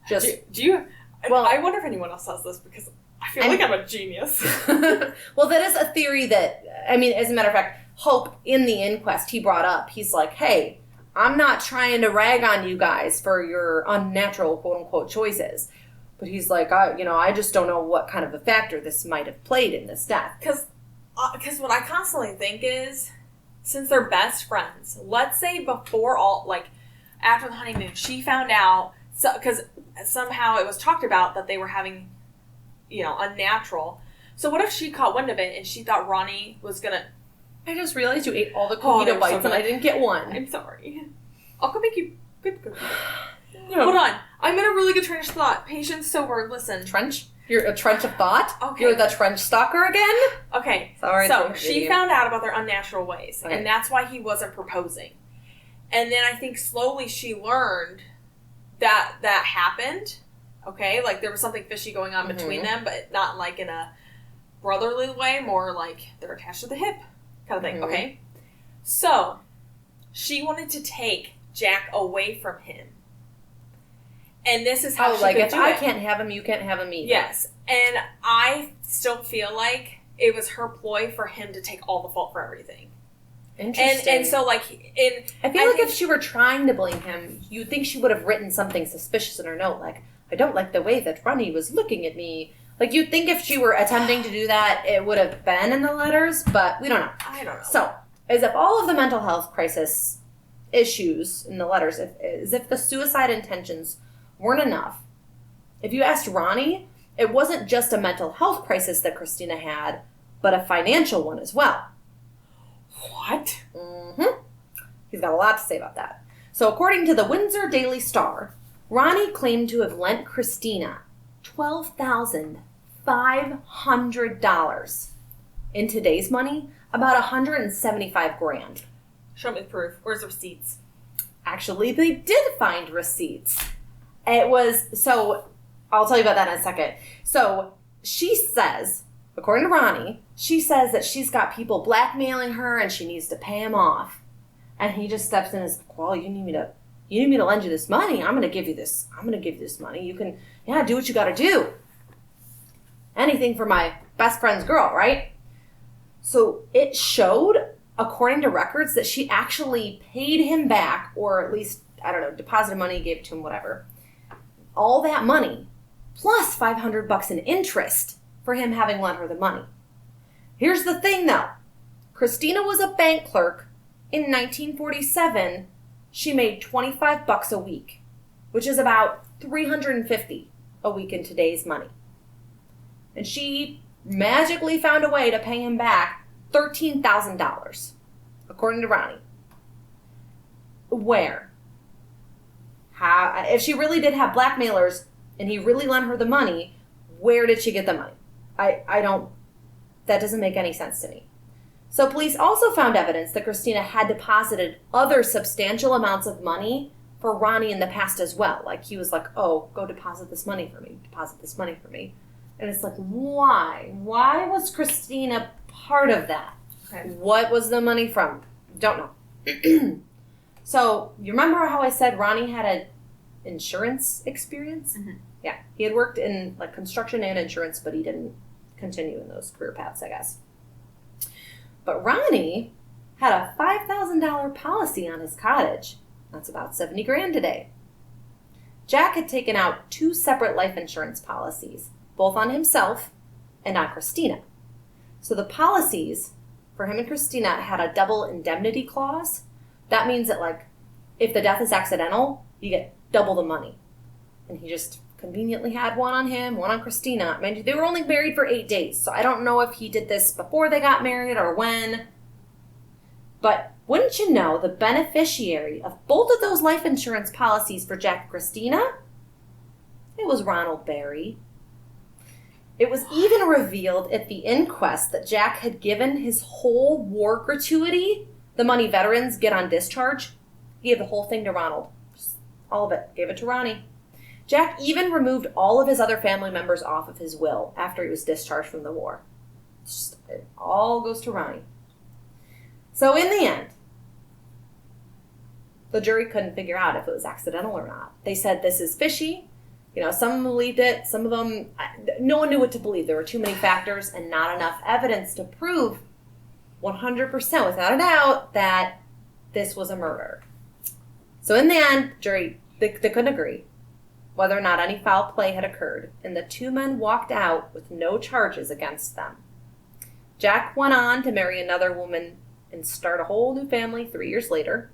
just... Do you... Well, I wonder if anyone else says this because I feel like I'm a genius. Well, that is a theory that... I mean, as a matter of fact, Hope, in the inquest, he brought up. He's like, hey, I'm not trying to rag on you guys for your unnatural, quote-unquote, choices. But he's like, I just don't know what kind of a factor this might have played in this death. Because what I constantly think is, since they're best friends, let's say before after the honeymoon, she found out, because somehow it was talked about that they were having, unnatural. So what if she caught wind of it and she thought Ronnie was going to... I just realized you ate all the cookie bites and I didn't get one. I'm sorry. I'll go make you good cookie. No. Hold on. I'm in a really good trench of thought. Patience, sober, listen. Trench? You're a trench of thought? Okay. You're the trench stalker again? Okay. Sorry. So she found out about their unnatural ways. Okay. And that's why he wasn't proposing. And then I think slowly she learned that happened. Okay? Like there was something fishy going on between them, but not like in a brotherly way. More like they're attached to the hip kind of thing. Okay? So she wanted to take Jack away from him. And this is how she could do it. If I can't have him, you can't have him either. Yes. And I still feel like it was her ploy for him to take all the fault for everything. Interesting. And so, like... I feel like if she were trying to blame him, you'd think she would have written something suspicious in her note, like, I don't like the way that Ronnie was looking at me. Like, you'd think if she were attempting to do that, it would have been in the letters, but we don't know. I don't know. So, as if all of the mental health crisis issues in the letters, as if the suicide intentions weren't enough. If you asked Ronnie, it wasn't just a mental health crisis that Christina had, but a financial one as well. What? Mm-hmm. He's got a lot to say about that. So according to the Windsor Daily Star, Ronnie claimed to have lent Christina $12,500. In today's money, about $175,000. Show me the proof. Where's the receipts? Actually, they did find receipts. So I'll tell you about that in a second. So she says, according to Ronnie, she says that she's got people blackmailing her and she needs to pay him off. And he just steps in and is like, well, you need me to lend you this money. I'm going to give you this money. You can, do what you got to do. Anything for my best friend's girl, right? So it showed, according to records, that she actually paid him back, or at least, deposited money, gave it to him, whatever. All that money, plus $500 in interest for him having lent her the money. Here's the thing, though. Christina was a bank clerk. In 1947, she made $25 a week, which is about $350 a week in today's money. And she magically found a way to pay him back $13,000, according to Ronnie. Where? How, if she really did have blackmailers and he really lent her the money, where did she get the money? That doesn't make any sense to me. So police also found evidence that Christina had deposited other substantial amounts of money for Ronnie in the past as well. Like, he was like, oh, go deposit this money for me. Deposit this money for me. And it's like, why? Why was Christina part of that? Okay. What was the money from? Don't know. So, you remember how I said Ronnie had an insurance experience? Mm-hmm. Yeah. He had worked in, like, construction and insurance, but he didn't continue in those career paths, I guess. But Ronnie had a $5,000 policy on his cottage. That's about $70,000 today. Jack had taken out 2 separate life insurance policies, both on himself and on Christina. So the policies for him and Christina had a double indemnity clause. That means that, like, if the death is accidental, you get double the money. And he just conveniently had one on him, one on Christina. I mean, they were only married for 8 days, so I don't know if he did this before they got married or when. But wouldn't you know, the beneficiary of both of those life insurance policies for Jack and Christina? It was Ronald Barry. It was even revealed at the inquest that Jack had given his whole war gratuity, the money veterans get on discharge. He gave the whole thing to Ronald. Just all of it. Gave it to Ronnie. Jack even removed all of his other family members off of his will after he was discharged from the war. It all goes to Ronnie. So in the end, the jury couldn't figure out if it was accidental or not. They said this is fishy. You know, some believed it, some of them, no one knew what to believe. There were too many factors and not enough evidence to prove 100% without a doubt that this was a murder. So in the end, jury, they couldn't agree whether or not any foul play had occurred, and the 2 men walked out with no charges against them. Jack went on to marry another woman and start a whole new family 3 years later,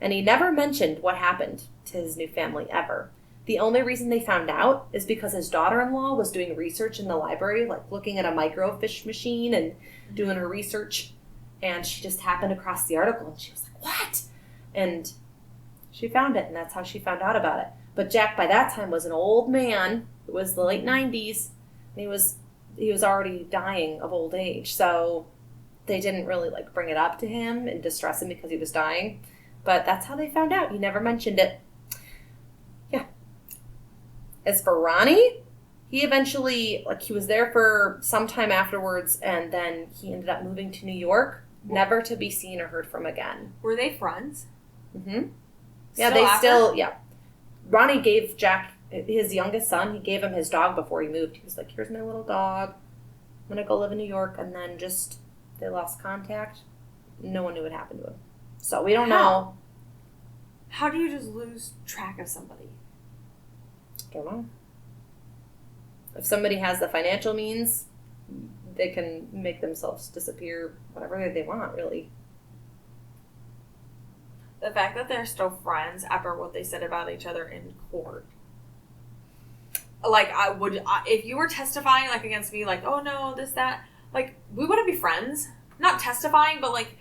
and he never mentioned what happened to his new family ever. The only reason they found out is because his daughter-in-law was doing research in the library, like looking at a microfiche machine and doing her research, and she just happened across the article, and she was like, what? And she found it, and that's how she found out about it. But Jack, by that time, was an old man. It was the late 90s, and he was already dying of old age, so they didn't really, like, bring it up to him and distress him because he was dying. But that's how they found out. He never mentioned it. Yeah. As for Ronnie, he eventually, like, he was there for some time afterwards, and then he ended up moving to New York, never to be seen or heard from again. Were they friends? Mm-hmm. Yeah, yeah. Ronnie gave Jack, his youngest son, he gave him his dog before he moved. He was like, here's my little dog. I'm going to go live in New York. And then just, they lost contact. No one knew what happened to him. So we don't know. How do you just lose track of somebody? Don't know. If somebody has the financial means, they can make themselves disappear whatever they want, really. The fact that they're still friends after what they said about each other in court. Like, if you were testifying, like, against me, like, oh no, this, that, like, we wouldn't be friends. Not testifying, but, like...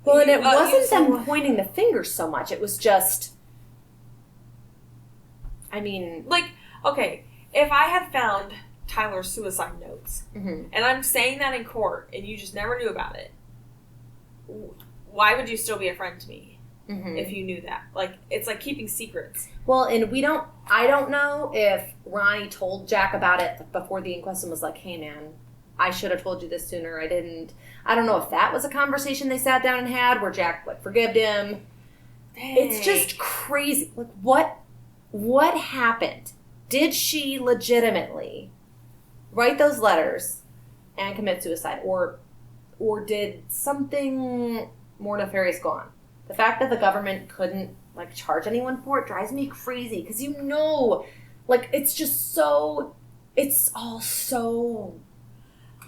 Well, and it wasn't them pointing the finger so much. It was just... I mean... Like, okay, if I had found Tyler's suicide notes, mm-hmm. and I'm saying that in court, and you just never knew about it, why would you still be a friend to me? Mm-hmm. If you knew that. Like, it's like keeping secrets. Well, and I don't know if Ronnie told Jack about it before the inquest and was like, hey man, I should have told you this sooner. I didn't. I don't know if that was a conversation they sat down and had where Jack, like, forgave him. Dang. It's just crazy. Like, what happened? Did she legitimately write those letters and commit suicide? Or did something more nefarious go on? The fact that the government couldn't, like, charge anyone for it drives me crazy. Because like, it's just so... It's all so...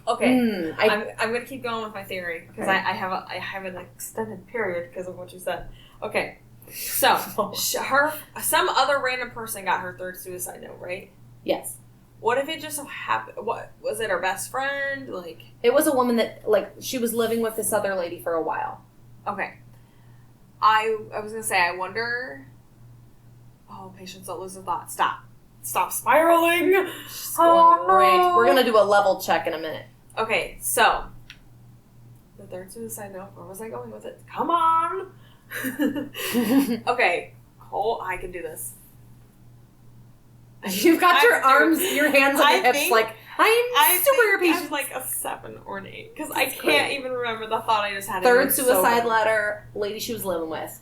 Okay, I'm going to keep going with my theory. Because I have an extended period because of what you said. Okay, so, some other random person got her third suicide note, right? Yes. What if it just so happened... What, was it her best friend? Like... It was a woman that, like, she was living with this other lady for a while. Okay. I was going to say, I wonder... Oh, patience, don't lose a thought. Stop spiraling! Oh, no. We're going to do a level check in a minute. Okay, so... The third suicide note, where was I going with it? Come on! Okay, Oh, I can do this. You've got your hands on your hips like, I am super patient. I'm like a 7 or an 8 because I can't even remember the thought I just had. Third suicide letter, lady she was living with.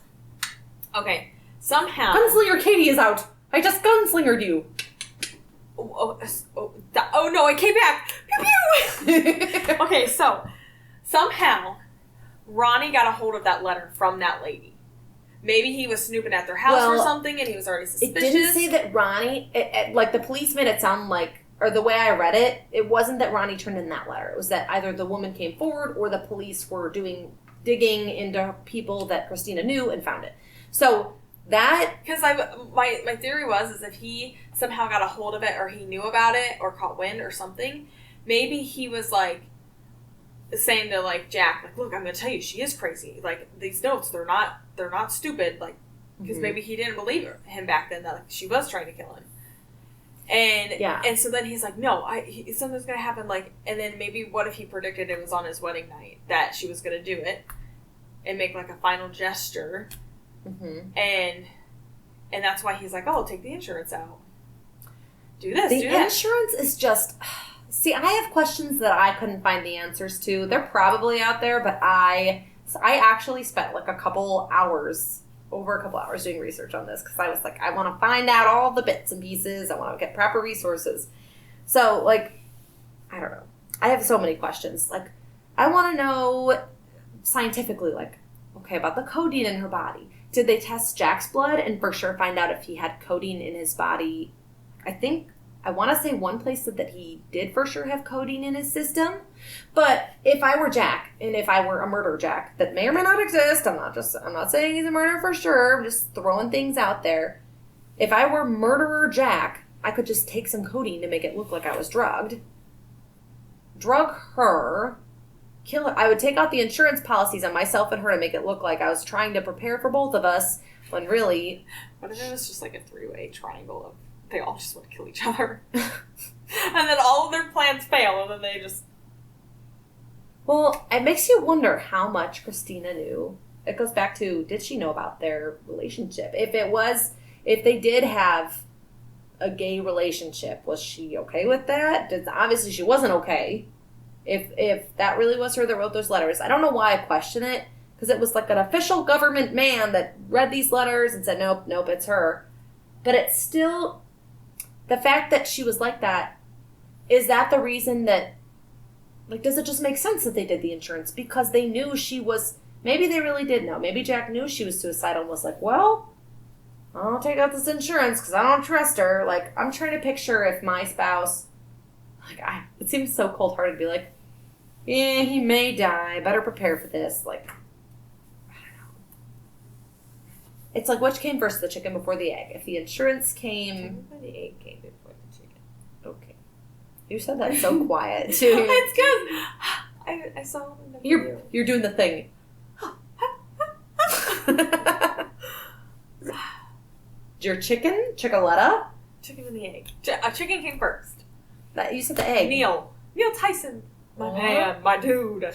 Okay, somehow. Gunslinger Katie is out. I just gunslingered you. Oh no, it came back. Pew pew. Okay, so somehow Ronnie got a hold of that letter from that lady. Maybe he was snooping at their house or something, and he was already suspicious. It didn't say that Ronnie, like the police made it sound like, or the way I read it, it wasn't that Ronnie turned in that letter. It was that either the woman came forward or the police were digging into people that Christina knew and found it. So that... Because my theory was if he somehow got a hold of it or he knew about it or caught wind or something, maybe he was like saying to like Jack, like, look, I'm going to tell you, she is crazy. Like, these notes, they're not stupid. Like, because maybe he didn't believe him back then that like, she was trying to kill him. And so then he's like, no, something's going to happen. Like, and then maybe what if he predicted it was on his wedding night that she was going to do it and make like a final gesture. Mm-hmm. And that's why he's like, oh, I'll take the insurance out. Do this, do that. The insurance is just... See, I have questions that I couldn't find the answers to. They're probably out there, but I actually spent like over a couple hours doing research on this because I was like, I want to find out all the bits and pieces. I want to get proper resources. So, like, I don't know. I have so many questions. Like, I want to know scientifically, like, okay, about the codeine in her body. Did they test Jack's blood and for sure find out if he had codeine in his body? I want to say one place said that he did for sure have codeine in his system. But if I were Jack, and if I were a murder Jack, that may or may not exist, I'm not saying he's a murderer for sure, I'm just throwing things out there. If I were murderer Jack, I could just take some codeine to make it look like I was drugged. Drug her. Kill her. I would take out the insurance policies on myself and her to make it look like I was trying to prepare for both of us, when really... What if it was just like a 3-way triangle of they all just want to kill each other? And then all of their plans fail, and then they just... Well, it makes you wonder how much Christina knew. It goes back to, did she know about their relationship? If they did have a gay relationship, was she okay with that? Obviously, she wasn't okay. If that really was her that wrote those letters. I don't know why I question it, because it was like an official government man that read these letters and said, nope, it's her. But it's still... The fact that she was like that, is that the reason that, like, does it just make sense that they did the insurance? Because they knew she was, maybe they really did know. Maybe Jack knew she was suicidal and was like, well, I'll take out this insurance because I don't trust her. Like, I'm trying to picture if my spouse, like, it seems so cold-hearted to be like, yeah, he may die. Better prepare for this. Like, I don't know. It's like, which came first, the chicken before the egg? If the insurance came... The egg came before the chicken. Okay. You said that so quiet, too. It's because I saw it in the video. You're doing the thing. Your chicken? Chickaletta? Chicken and the egg. Chicken came first. You said the egg. Neil Tyson. My man. My dude.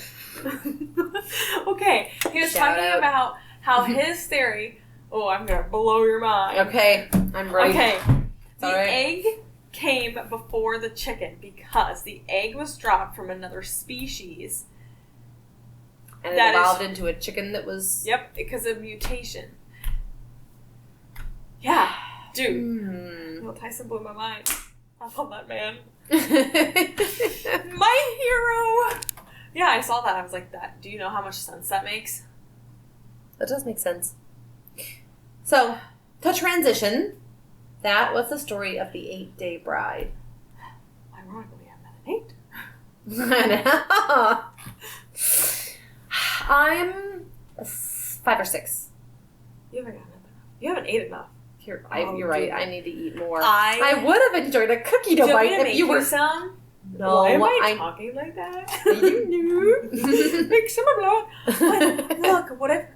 Okay. He was talking about how his theory... Oh, I'm going to blow your mind. Okay. I'm ready. Okay. The egg came before the chicken because the egg was dropped from another species. And it evolved into a chicken that was... Yep, because of mutation. Yeah. Dude. Neil Tyson blew my mind. I love that man. My hero! Yeah, I saw that. I was like, "That. Do you know how much sense that makes?" That does make sense. So, to transition, that was the story of the 8-day bride. Ironically, I'm at an 8. I know. I'm 5 or 6. You haven't gotten enough. You haven't ate enough. You're right. I need to eat more. I would have enjoyed a cookie dough bite if you were... some? No, why am I talking like that? You knew. Make some blow. Look, what if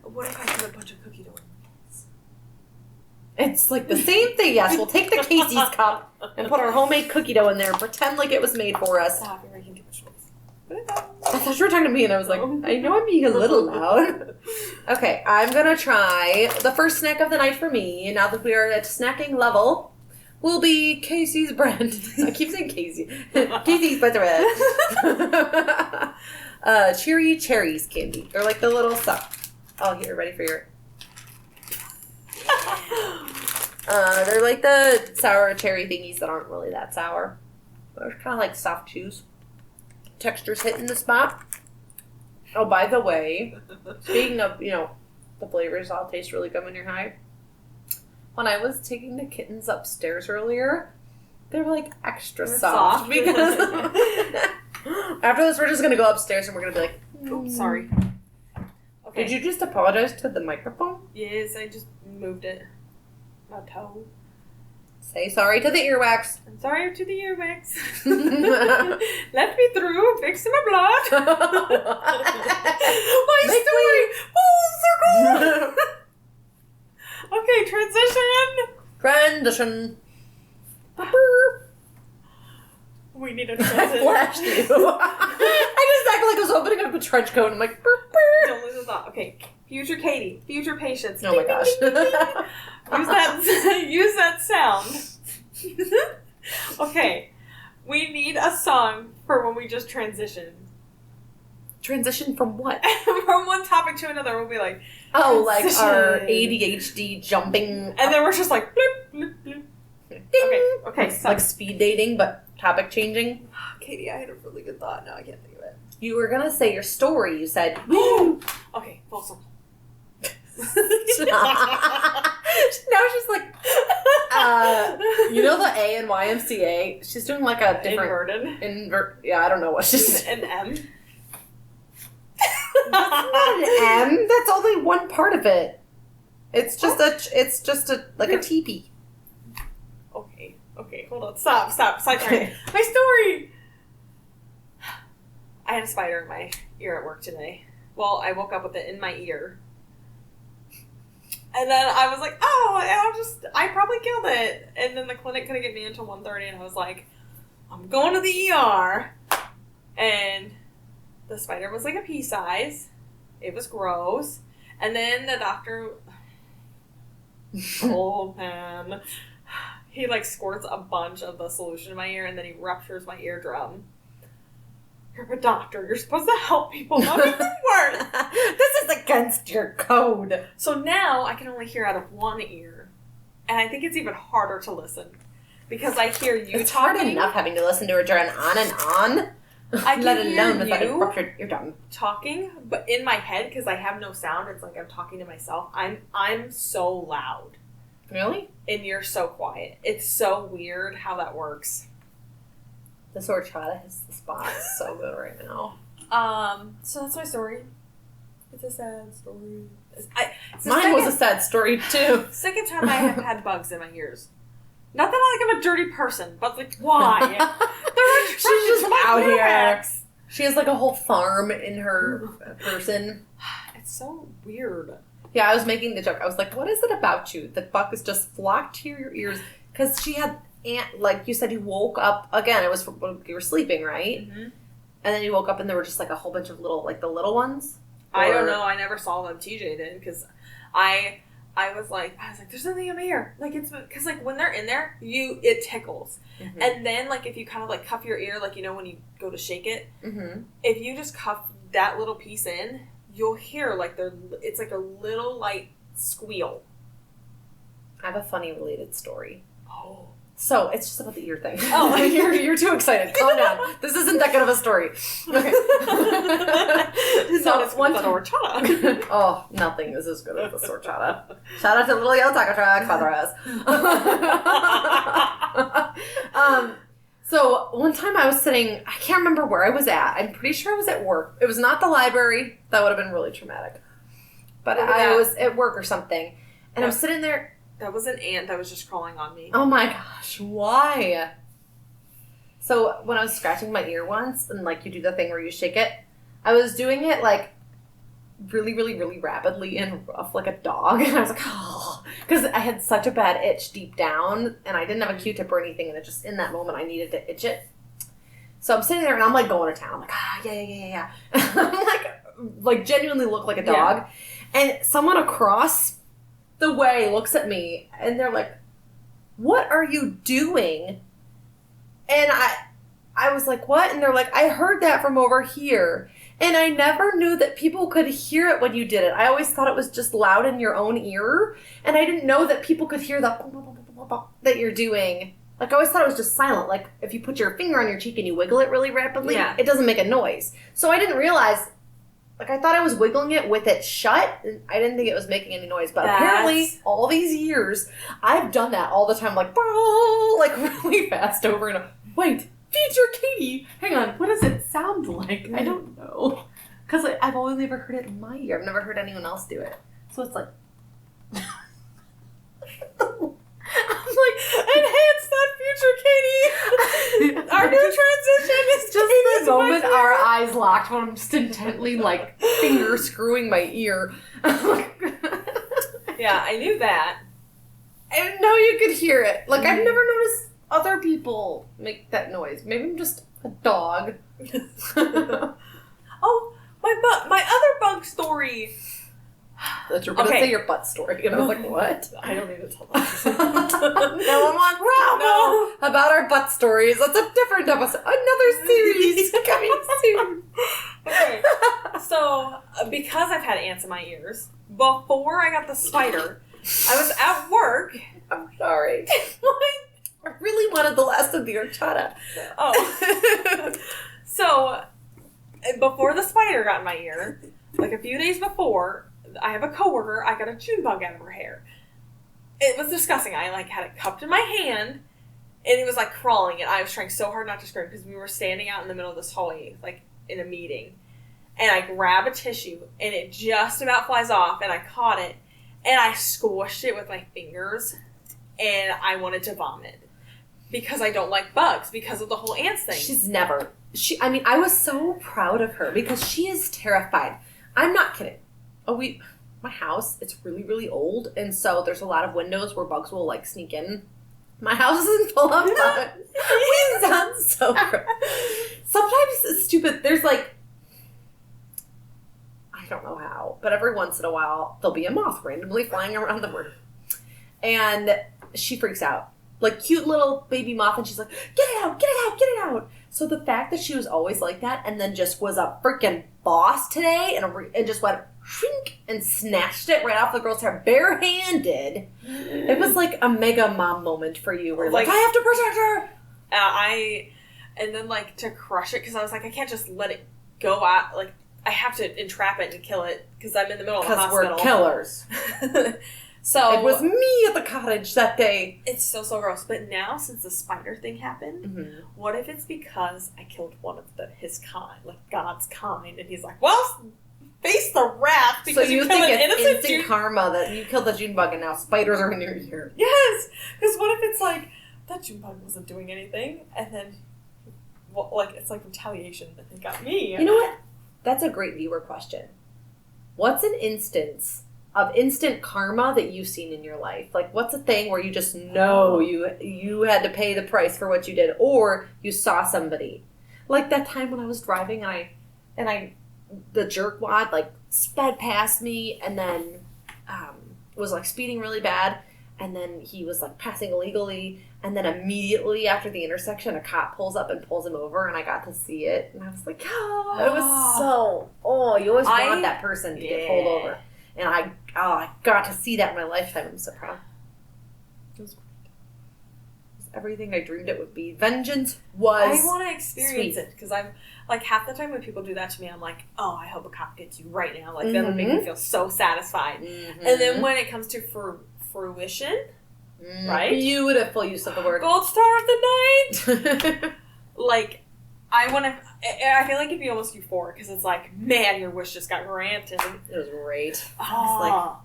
I put a bunch of cookie dough in It's like the same thing. Yes, we'll take the Casey's cup and put our homemade cookie dough in there and pretend like it was made for us. Stop, you're making too much noise. I thought you were talking to me, and I was like, I know I'm being a little loud. Okay, I'm gonna try the first snack of the night for me. Now that we are at snacking level, will be Casey's brand. I keep saying Casey. Casey's bread. Cheery cherries candy. They're like the little stuff. Oh, here, ready for your. They're like the sour cherry thingies that aren't really that sour. They're kind of like soft chews. Texture's hitting the spot. Oh, by the way, speaking of, the flavors all taste really good when you're high. When I was taking the kittens upstairs earlier, they were like extra soft because after this we're just going to go upstairs and we're going to be like, oops, sorry. Okay. Did you just apologize to the microphone? Yes, I just moved it. My toe. Say sorry to the earwax. I'm sorry to the earwax. Left me through, fixing my blood. My story. Full circle. Okay, transition. We need a transition. I flashed you. I just acted like I was opening up a trench coat and I'm like, burp, burp. Don't lose the thought. Okay, future Katie, future patience. Oh my gosh. Use that sound. Okay, we need a song for when we just transition. Transition from what? From one topic to another, we'll be like, oh, like our ADHD jumping. And then we're just like, bloop, bloop, bloop. Okay, so. Like speed dating, but topic changing. Katie, I had a really good thought. Now I can't think of it. You were gonna say your story. You said, okay, full circle. now she's like, you know the A in YMCA? She's doing like a different yeah, I don't know what she's an M. That's not an M. That's only one part of it. It's just a teepee. Okay, hold on. Stop. Sidetrack. My story. I had a spider in my ear at work today. Well, I woke up with it in my ear. And then I was like, I probably killed it. And then the clinic couldn't get me until 1:30, and I was like, I'm going to the ER. And the spider was like a pea size. It was gross. And then the doctor, old man, he like squirts a bunch of the solution in my ear, and then he ruptures my eardrum. You're a doctor. You're supposed to help people, not make them worse. This is against your code. So now I can only hear out of one ear. And I think it's even harder to listen. Because I hear you it's talking. Hard enough having to listen to her turn on and on. I can let hear alone without a ruptured eardrum. Talking, but in my head, because I have no sound, it's like I'm talking to myself. I'm so loud. Really? And you're so quiet. It's so weird how that works. The horchata hits the spot so good right now. So that's my story. It's a sad story. Mine was a sad story too. Second time I have had bugs in my ears. Not that I'm a dirty person, but like, why? She's just out here. She has like a whole farm in her person. It's so weird. Yeah, I was making the joke. I was like, what is it about you that bugs just flocked to your ears? Because she had, like you said, you woke up, again, it was when you were sleeping, right? Mm-hmm. And then you woke up and there were just like a whole bunch of little, like the little ones. I don't know. I never saw them. TJ did, because I was like, there's something in my ear. Like, it's, because like when they're in there, it tickles. Mm-hmm. And then like if you kind of like cuff your ear, like, when you go to shake it, mm-hmm. if you just cuff that little piece in, you'll hear like it's like a little light squeal. I have a funny related story. Oh. So, it's just about the ear thing. Oh. You're too excited. Calm down. This isn't that good of a story. Okay. So, it's one horchata. Oh, nothing is as good as the horchata. Shout out to Little Yellow Taco Truck, Father us. So, one time I was sitting, I can't remember where I was at. I'm pretty sure I was at work. It was not the library. That would have been really traumatic. But I was at work or something. And I'm sitting there. That was an ant that was just crawling on me. Oh my gosh, why? So when I was scratching my ear once, and like you do the thing where you shake it, I was doing it like really, really, really rapidly and rough like a dog. And I was like, oh, because I had such a bad itch deep down, and I didn't have a Q-tip or anything, and it just, in that moment, I needed to itch it. So I'm sitting there and I'm like going to town. I'm like, yeah. I'm like genuinely look like a dog. Yeah. And someone across the way looks at me and they're like, what are you doing? And I was like, what? And they're like, I heard that from over here. And I never knew that people could hear it when you did it. I always thought it was just loud in your own ear. And I didn't know that people could hear the that you're doing. Like, I always thought it was just silent. Like, if you put your finger on your cheek and you wiggle it really rapidly, it doesn't make a noise. So I didn't realize, like, I thought I was wiggling it with it shut. And I didn't think it was making any noise. But apparently, all these years, I've done that all the time. Like, really fast over and over. Wait. Future Katie! Hang on, what does it sound like? I don't know. Because I've only ever heard it in my ear. I've never heard anyone else do it. So it's like... I'm like, enhance that future Katie! Our new transition is just the moment our eyes locked when I'm just intently, like, finger screwing my ear. Yeah, I knew that. I didn't know you could hear it. Like, I've never noticed other people make that noise. Maybe I'm just a dog. Oh, my other bug story. That you're going to say your butt story. And I was like, what? I don't need to tell that. No one wants Bravo about our butt stories. That's a different episode. Another series coming soon. Okay. So, because I've had ants in my ears, before I got the spider, I was at work. I'm sorry. I really wanted the last of the horchata. Oh. So, before the spider got in my ear, like a few days before, I have a coworker, I got a June bug out of her hair. It was disgusting. I had it cupped in my hand, and it was crawling, and I was trying so hard not to scream because we were standing out in the middle of this hallway, in a meeting. And I grab a tissue, and it just about flies off, and I caught it, and I squished it with my fingers, and I wanted to vomit. Because I don't like bugs, because of the whole ants thing. I was so proud of her, because she is terrified. I'm not kidding. My house, it's really, really old, and so there's a lot of windows where bugs will, sneak in. My house isn't full of bugs. We sound so gross. Sometimes it's stupid. There's, I don't know how, but every once in a while, there'll be a moth randomly flying around the room. And she freaks out. Cute little baby moth, and she's like, get it out, get it out, get it out. So the fact that she was always like that, and then just was a freaking boss today, and just went shrink and snatched it right off the girl's hair barehanded. It was like a mega mom moment for you, where I have to protect her. And then to crush it, because I was like, I can't just let it go out. I have to entrap it and kill it, because I'm in the middle of the hospital. Because we're killers. So it was me at the cottage that day. It's so gross. But now, since the spider thing happened, what if it's because I killed one of his kind, God's kind, and he's like, well, face the wrath because you killed an innocent instant June karma that you killed the June bug and now spiders are in your ear. Yes, because what if it's that June bug wasn't doing anything, and then it's retaliation that they got me. You know what? That's a great viewer question. What's an instance of instant karma that you've seen in your life? What's a thing where you just know you had to pay the price for what you did, or you saw somebody? That time when I was driving and I the jerkwad sped past me and then was speeding really bad, and then he was passing illegally, and then immediately after the intersection a cop pulls up and pulls him over, and I got to see it, and I was like, oh, it was so, you always want that person to get pulled over. And I got to see that in my lifetime. I'm so proud. It was great. It was everything I dreamed it would be. Vengeance was I want to experience it, because I'm half the time when people do that to me, I'm like, oh, I hope a cop gets you right now. That would make me feel so satisfied. Mm-hmm. And then when it comes to fruition, right? Beautiful use of the word. Gold star of the night. I want to. I feel it'd be almost euphoric, because it's man, your wish just got granted. It was great. Oh.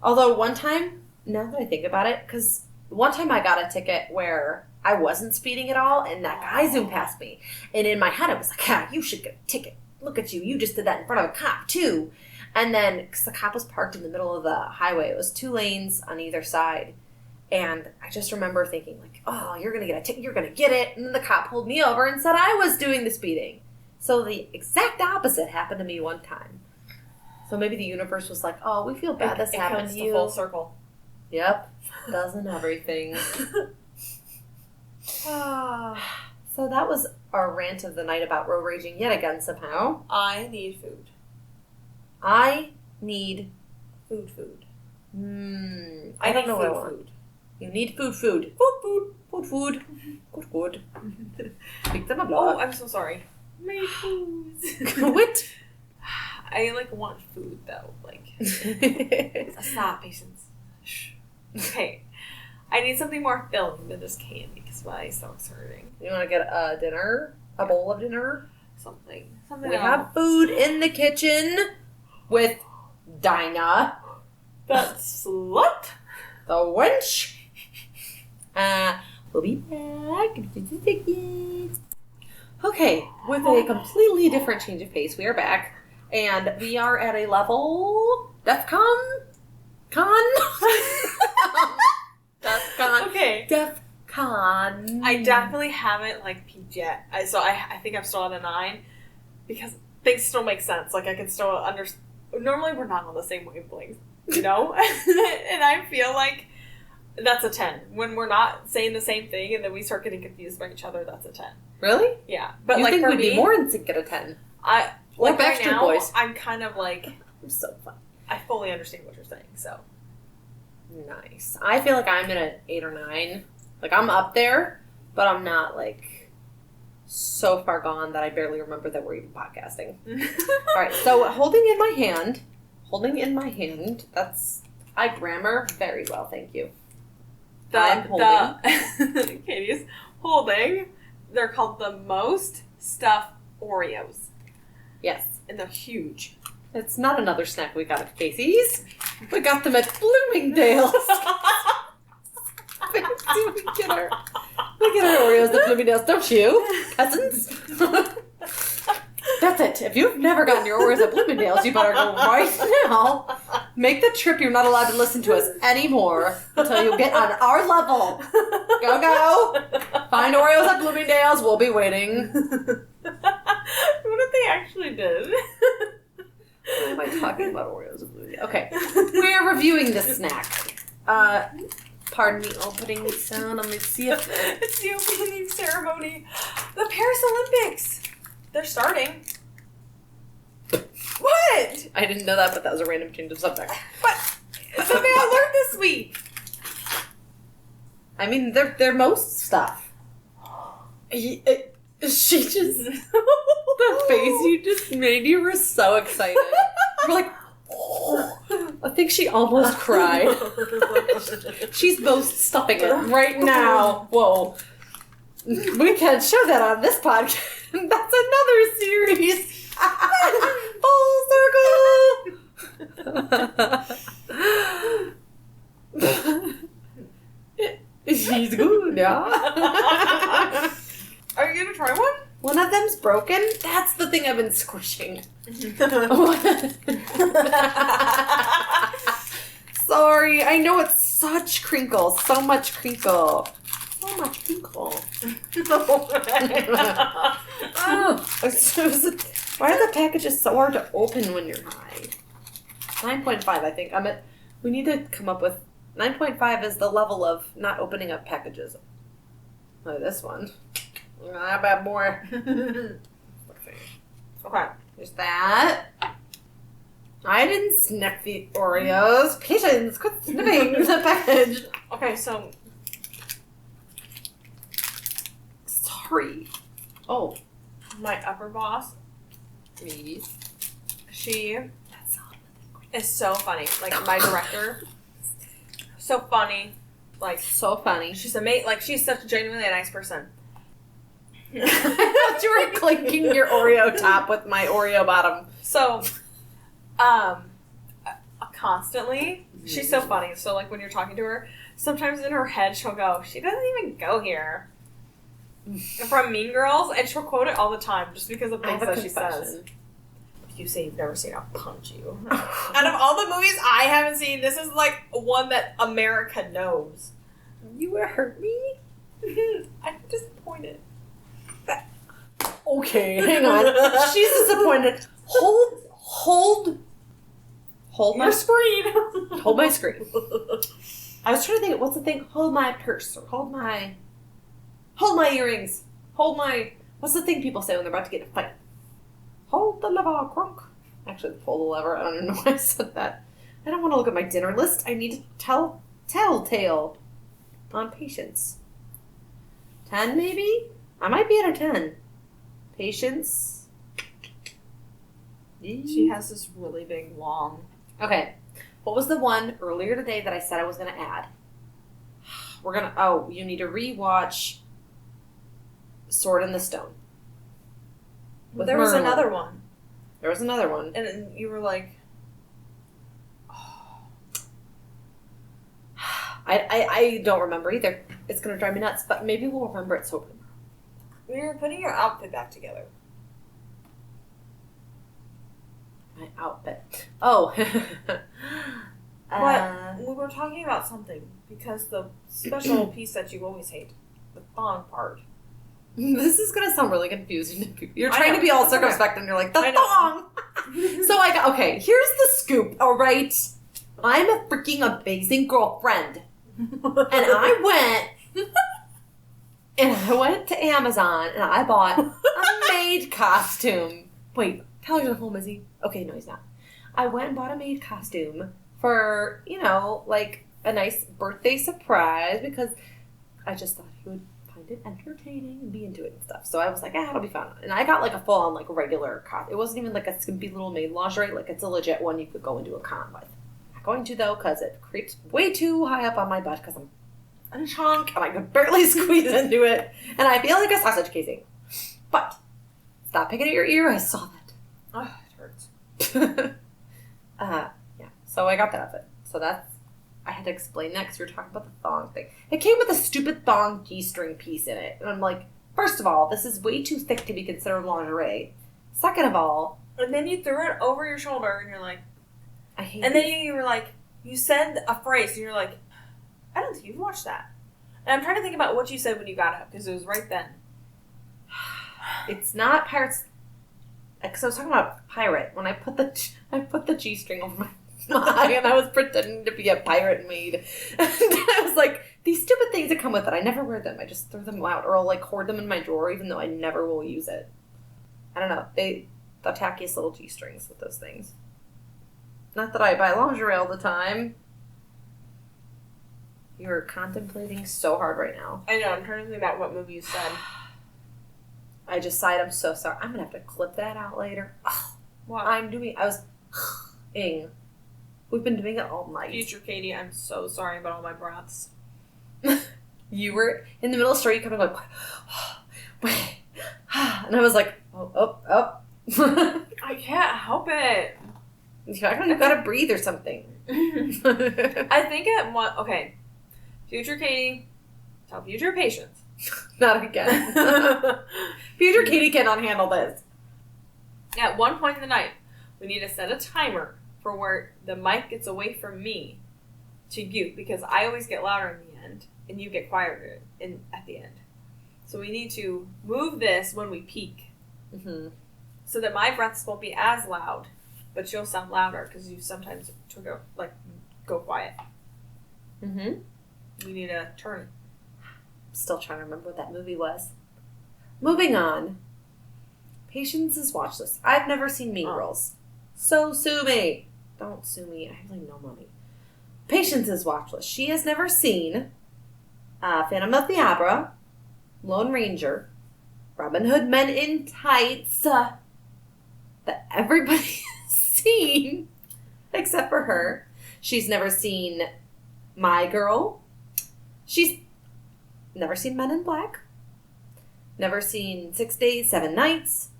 Although one time, now that I think about it, because one time I got a ticket where I wasn't speeding at all, and that guy zoomed past me. And in my head, I was like, you should get a ticket. Look at you. You just did that in front of a cop, too. And then, because the cop was parked in the middle of the highway, it was 2 lanes on either side. And I just remember thinking, like, oh, you're going to get a ticket, you're going to get it. And then the cop pulled me over and said I was doing the speeding. So the exact opposite happened to me one time. So maybe the universe was like, oh, we feel bad this happened to you. It comes full circle. Yep. Doesn't everything. So that was our rant of the night about road raging yet again somehow. I need food. I need food. I don't know what I want. Food. You need food. Food. Good. Speak them up. Oh, I'm so sorry. My foods. What? I want food though. Stop, patience. Shh. Okay. I need something more filling than just candy because my stomach's hurting. You want to get a dinner? A bowl of dinner? Something We have food in the kitchen with Dinah. That slut. The wench. We'll be back. Okay, with a completely different change of pace, we are back. And we are at a level... DEFCON? Okay. DEFCON. I definitely haven't peaked yet. I think I'm still at a 9 because things still make sense. I can still understand. Normally we're not on the same wavelength, and I feel like that's a 10. When we're not saying the same thing and then we start getting confused by each other, that's a 10. Really? Yeah, but you think for we'd be more in sync at a 10? Or Backstreet right now, Boys. I'm kind of I'm so fun. I fully understand what you're saying. So nice. I feel like I'm in an 8 or 9. I'm up there, but I'm not so far gone that I barely remember that we're even podcasting. All right, so holding in my hand, I grammar very well, thank you. I'm holding. Katie's holding. They're called the Most Stuffed Oreos. Yes. And they're huge. It's not another snack we got at Casey's. We got them at Bloomingdale's. We get our Oreos at Bloomingdale's, don't you, peasants? That's it. If you've never gotten your Oreos at Bloomingdale's, you better go right now. Make the trip. You're not allowed to listen to us anymore until you get on our level. Go. Find Oreos at Bloomingdale's. We'll be waiting. What if they actually did? Why am I talking about Oreos at Bloomingdale's? Okay. We're reviewing this snack. Pardon the opening sound. Let me see if... It's the opening ceremony. The Paris Olympics. They're starting. What? I didn't know that, but that was a random change of subject. But something I learned this week. I mean, they're most stuff. She just... the face you just made, you were so excited. You're like, oh. I think she almost cried. She's most stuffing it right now. Whoa. We can't show that on this podcast. That's another series. Full circle. She's good, yeah. Are you gonna try one? One of them's broken? That's the thing I've been squishing. Sorry, I know it's such crinkle. So much crinkle. So much crinkle. Why are the packages so hard to open when you're high? 9.5, I think. We need to come up with... 9.5 is the level of not opening up packages. Like this one. How about more? Okay. There's that. I didn't sniff the Oreos. Patience, quit sniffing the package. Okay, so... Sorry. Oh. My upper boss, Please. she is so funny. My director, so funny. So funny. She's amazing. She's such a genuinely nice person. I thought you were clinking your Oreo top with my Oreo bottom. So, constantly, she's so funny. So, when you're talking to her, sometimes in her head she'll go, "She doesn't even go here." From Mean Girls, and she'll quote it all the time just because of things that she says. You say you've never seen, I'll punch you. Out of all the movies I haven't seen, this is one that America knows. You would hurt me? I'm disappointed. Okay, hang on. She's disappointed. Hold my screen. Hold my screen. I was trying to think, what's the thing? Hold my purse, or hold my earrings. What's the thing people say when they're about to get in a fight? Hold the lever, crunk. Actually, pull the lever. I don't even know why I said that. I don't want to look at my dinner list. I need to tell on patience. 10, maybe? I might be at a 10. Patience. She has this really big, long... Okay. What was the one earlier today that I said I was going to add? You need to rewatch Sword in the Stone. There was another one. There was another one. And you were like... I don't remember either. It's going to drive me nuts, but maybe we'll remember it sober. You're putting your outfit back together. My outfit. Oh. But we were talking about something, because the special piece that you always hate, the thong part. This is going to sound really confusing to people. You're trying to be all circumspect and you're like, the thong! So here's the scoop, all right? I'm a freaking amazing girlfriend. And I went to Amazon and I bought a maid costume. Wait, Tyler's at home, is he? Okay, no, he's not. I went and bought a maid costume for, like a nice birthday surprise because I just thought he would find it entertaining and be into it and stuff. So I was like, it'll be fun. And I got like a full-on like regular costume. It wasn't even like a skimpy little maid lingerie. Like it's a legit one you could go into a con with. Not going to though because it creeps way too high up on my butt because I'm a chunk and I could barely squeeze into it. And I feel like a sausage casing. But stop picking at your ear. I saw that. Oh, it hurts. Yeah. So I got that outfit. So I had to explain that because we were talking about the thong thing. It came with a stupid thong G-string piece in it. And I'm like, first of all, this is way too thick to be considered lingerie. Second of all... And then you threw it over your shoulder and you're like... I hate And then you were like, you said a phrase and you're like, I don't think you've watched that. And I'm trying to think about what you said when you got up because it was right then. It's not Pirates... Because I was talking about pirate when I put the G-string over my eye and I was pretending to be a pirate maid. And I was like, these stupid things that come with it, I never wear them. I just throw them out or I'll like hoard them in my drawer even though I never will use it. I don't know. The tackiest little G-strings with those things. Not that I buy lingerie all the time. You're contemplating so hard right now. I know. I'm trying to think about what movie you said. I just sighed. I'm so sorry. I'm going to have to clip that out later. What? I was ing. We've been doing it all night. Future Katie, I'm so sorry about all my breaths. You were in the middle of the story, you coming like, wait, and I was like, oh. I can't help it. You gotta breathe or something. I think okay. Future Katie, tell future patients. Not again. Future Katie cannot handle this. At one point in the night, we need to set a timer for where the mic gets away from me to you, because I always get louder in the end, and you get quieter at the end. So we need to move this when we peak, so that my breaths won't be as loud, but you'll sound louder because you sometimes go quiet. We need to turn it. Still trying to remember what that movie was. Moving on. Patience's watch list. I've never seen Mean Girls. So sue me. Don't sue me. I have like no money. Patience's watch list. She has never seen Phantom of the Opera, Lone Ranger, Robin Hood Men in Tights, that everybody has seen except for her. She's never seen My Girl. She's never seen Men in Black. Never seen 6 Days, 7 Nights,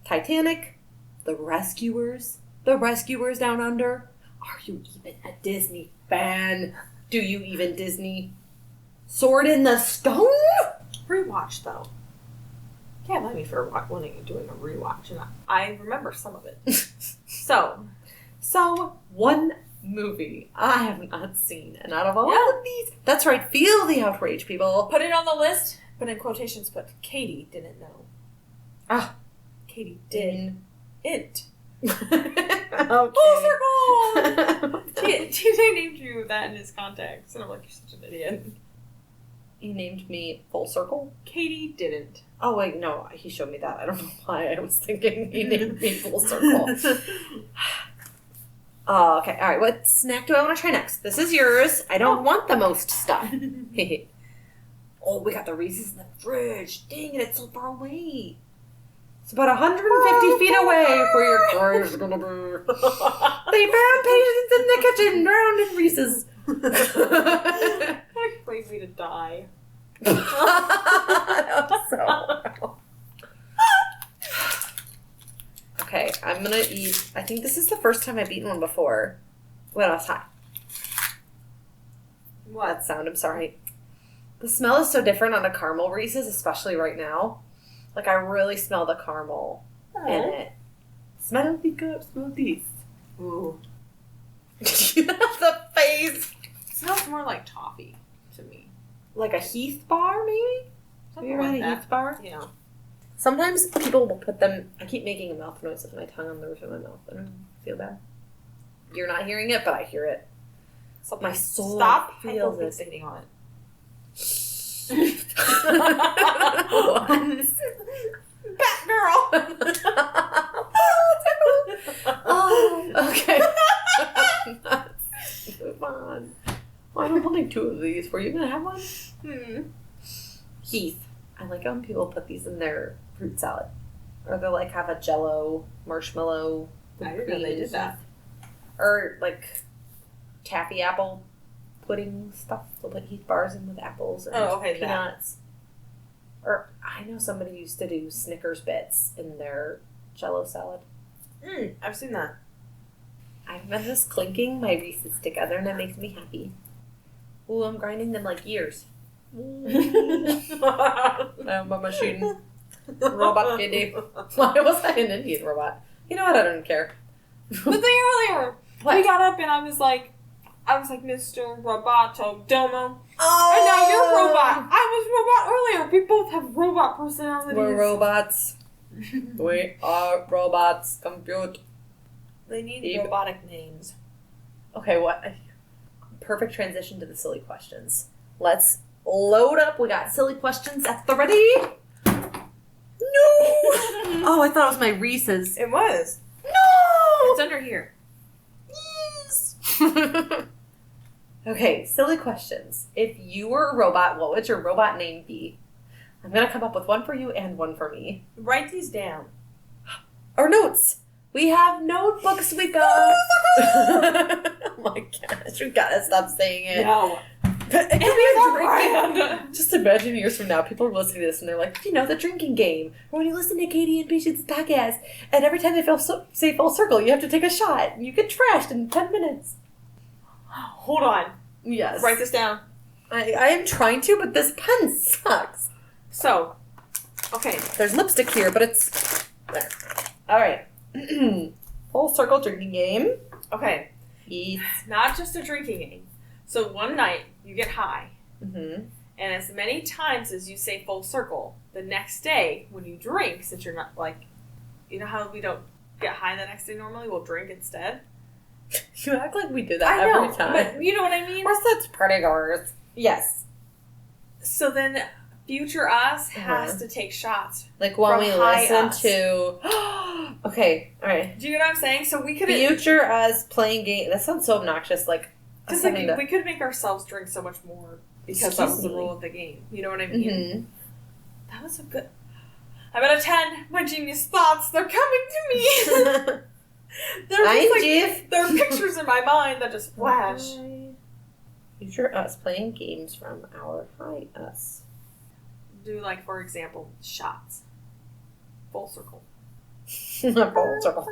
Titanic, The Rescuers Down Under. Are you even a Disney fan? Do you even Disney? Sword in the Stone? Rewatch, though. Can't blame me for doing a rewatch, and I remember some of it. So, one movie I have not seen. And out of all Yeah. of these, that's right, feel the outrage, people. Put it on the list, but in quotations, put Katie didn't know. Ah. Katie did. It. Okay. Full circle! TJ named you that in his context, and I'm like, you're such an idiot. He named me Full Circle? Katie didn't. Oh, wait, no, he showed me that. I don't know why I was thinking he named me Full Circle. Okay, alright, what snack do I want to try next? This is yours. I don't want the most stuff. Oh, we got the Reese's in the fridge. Dang it, it's so far away. It's about 150 feet away where your car is gonna be. They found patients in the kitchen drowned in Reese's. That brings me to die. That was so horrible. Okay, I'm gonna eat. I think this is the first time I've eaten one before. When I was high. What? That sound, I'm sorry. The smell is so different on a caramel Reese's, especially right now. Like, I really smell the caramel in it. Smell the good, smell these. Ooh. The face. It smells more like toffee to me. Like a Heath bar, maybe? Have you ever had a Heath bar? Yeah. Sometimes people will put them... I keep making a mouth noise with my tongue on the roof of my mouth. I don't feel bad. You're not hearing it, but I hear it. My soul Stop feels it. hyperfixating on it. Batgirl! Oh, okay. Move on. Well, I'm holding 2 of these. Were you going to have one? Heath. I like when people put these in their fruit salad. Or they'll like have a Jell-O marshmallow. I didn't know they did that. Or like taffy apple pudding stuff. They'll put Heath bars in with apples and peanuts. Or I know somebody used to do Snickers bits in their Jell-O salad. I've seen that. I've been just clinking my Reese's together and it makes me happy. Ooh, I'm grinding them like gears. I'm a machine. Robot kitty. Why was I an Indian robot? You know what? I don't care. The thing earlier, we got up and I was like, Mr. Roboto Domo. Oh! And now you're robot. I was robot earlier. We both have robot personalities. We're robots. We are robots. Compute. They need robotic names. Okay, what? Perfect transition to the silly questions. Let's load up. We got silly questions at the ready. No! Oh, I thought it was my Reese's. It was. No! It's under here. Yes! Okay, silly questions. If you were a robot, what would your robot name be? I'm going to come up with one for you and one for me. Write these down. Or notes. We have notebooks we got. Oh my gosh, we gotta stop saying it. No. It could be a drinking. Just imagine years from now, people are listening to this and they're like, you know, the drinking game. Or when you listen to Katie and Patience's podcast, and every time they say full circle, you have to take a shot. And you get trashed in 10 minutes. Hold on. Yes. Write this down. I am trying to, but this pen sucks. So, okay. There's lipstick here, but it's there. All right. Full circle drinking game. Okay. Yes. Not just a drinking game. So one night, you get high. Mm-hmm. And as many times as you say full circle, the next day, when you drink, since you're not like, you know how we don't get high the next day normally, we'll drink instead? You act like we do that every time. But you know what I mean? We're such pretty girls. Yes. So then future us has to take shots. Like when we listen us. to... Okay, alright. Do you know what I'm saying? So we could... Future us playing game... That sounds so obnoxious. Like, because like, we could make ourselves drink so much more because that was the rule of the game. You know what I mean? Mm-hmm. That was a good... I'm at a 10. My genius thoughts, they're coming to me. They're just like, there are pictures in my mind that just flash. Future us playing games from our high us. Do like, for example, shots. Full circle. Full circle.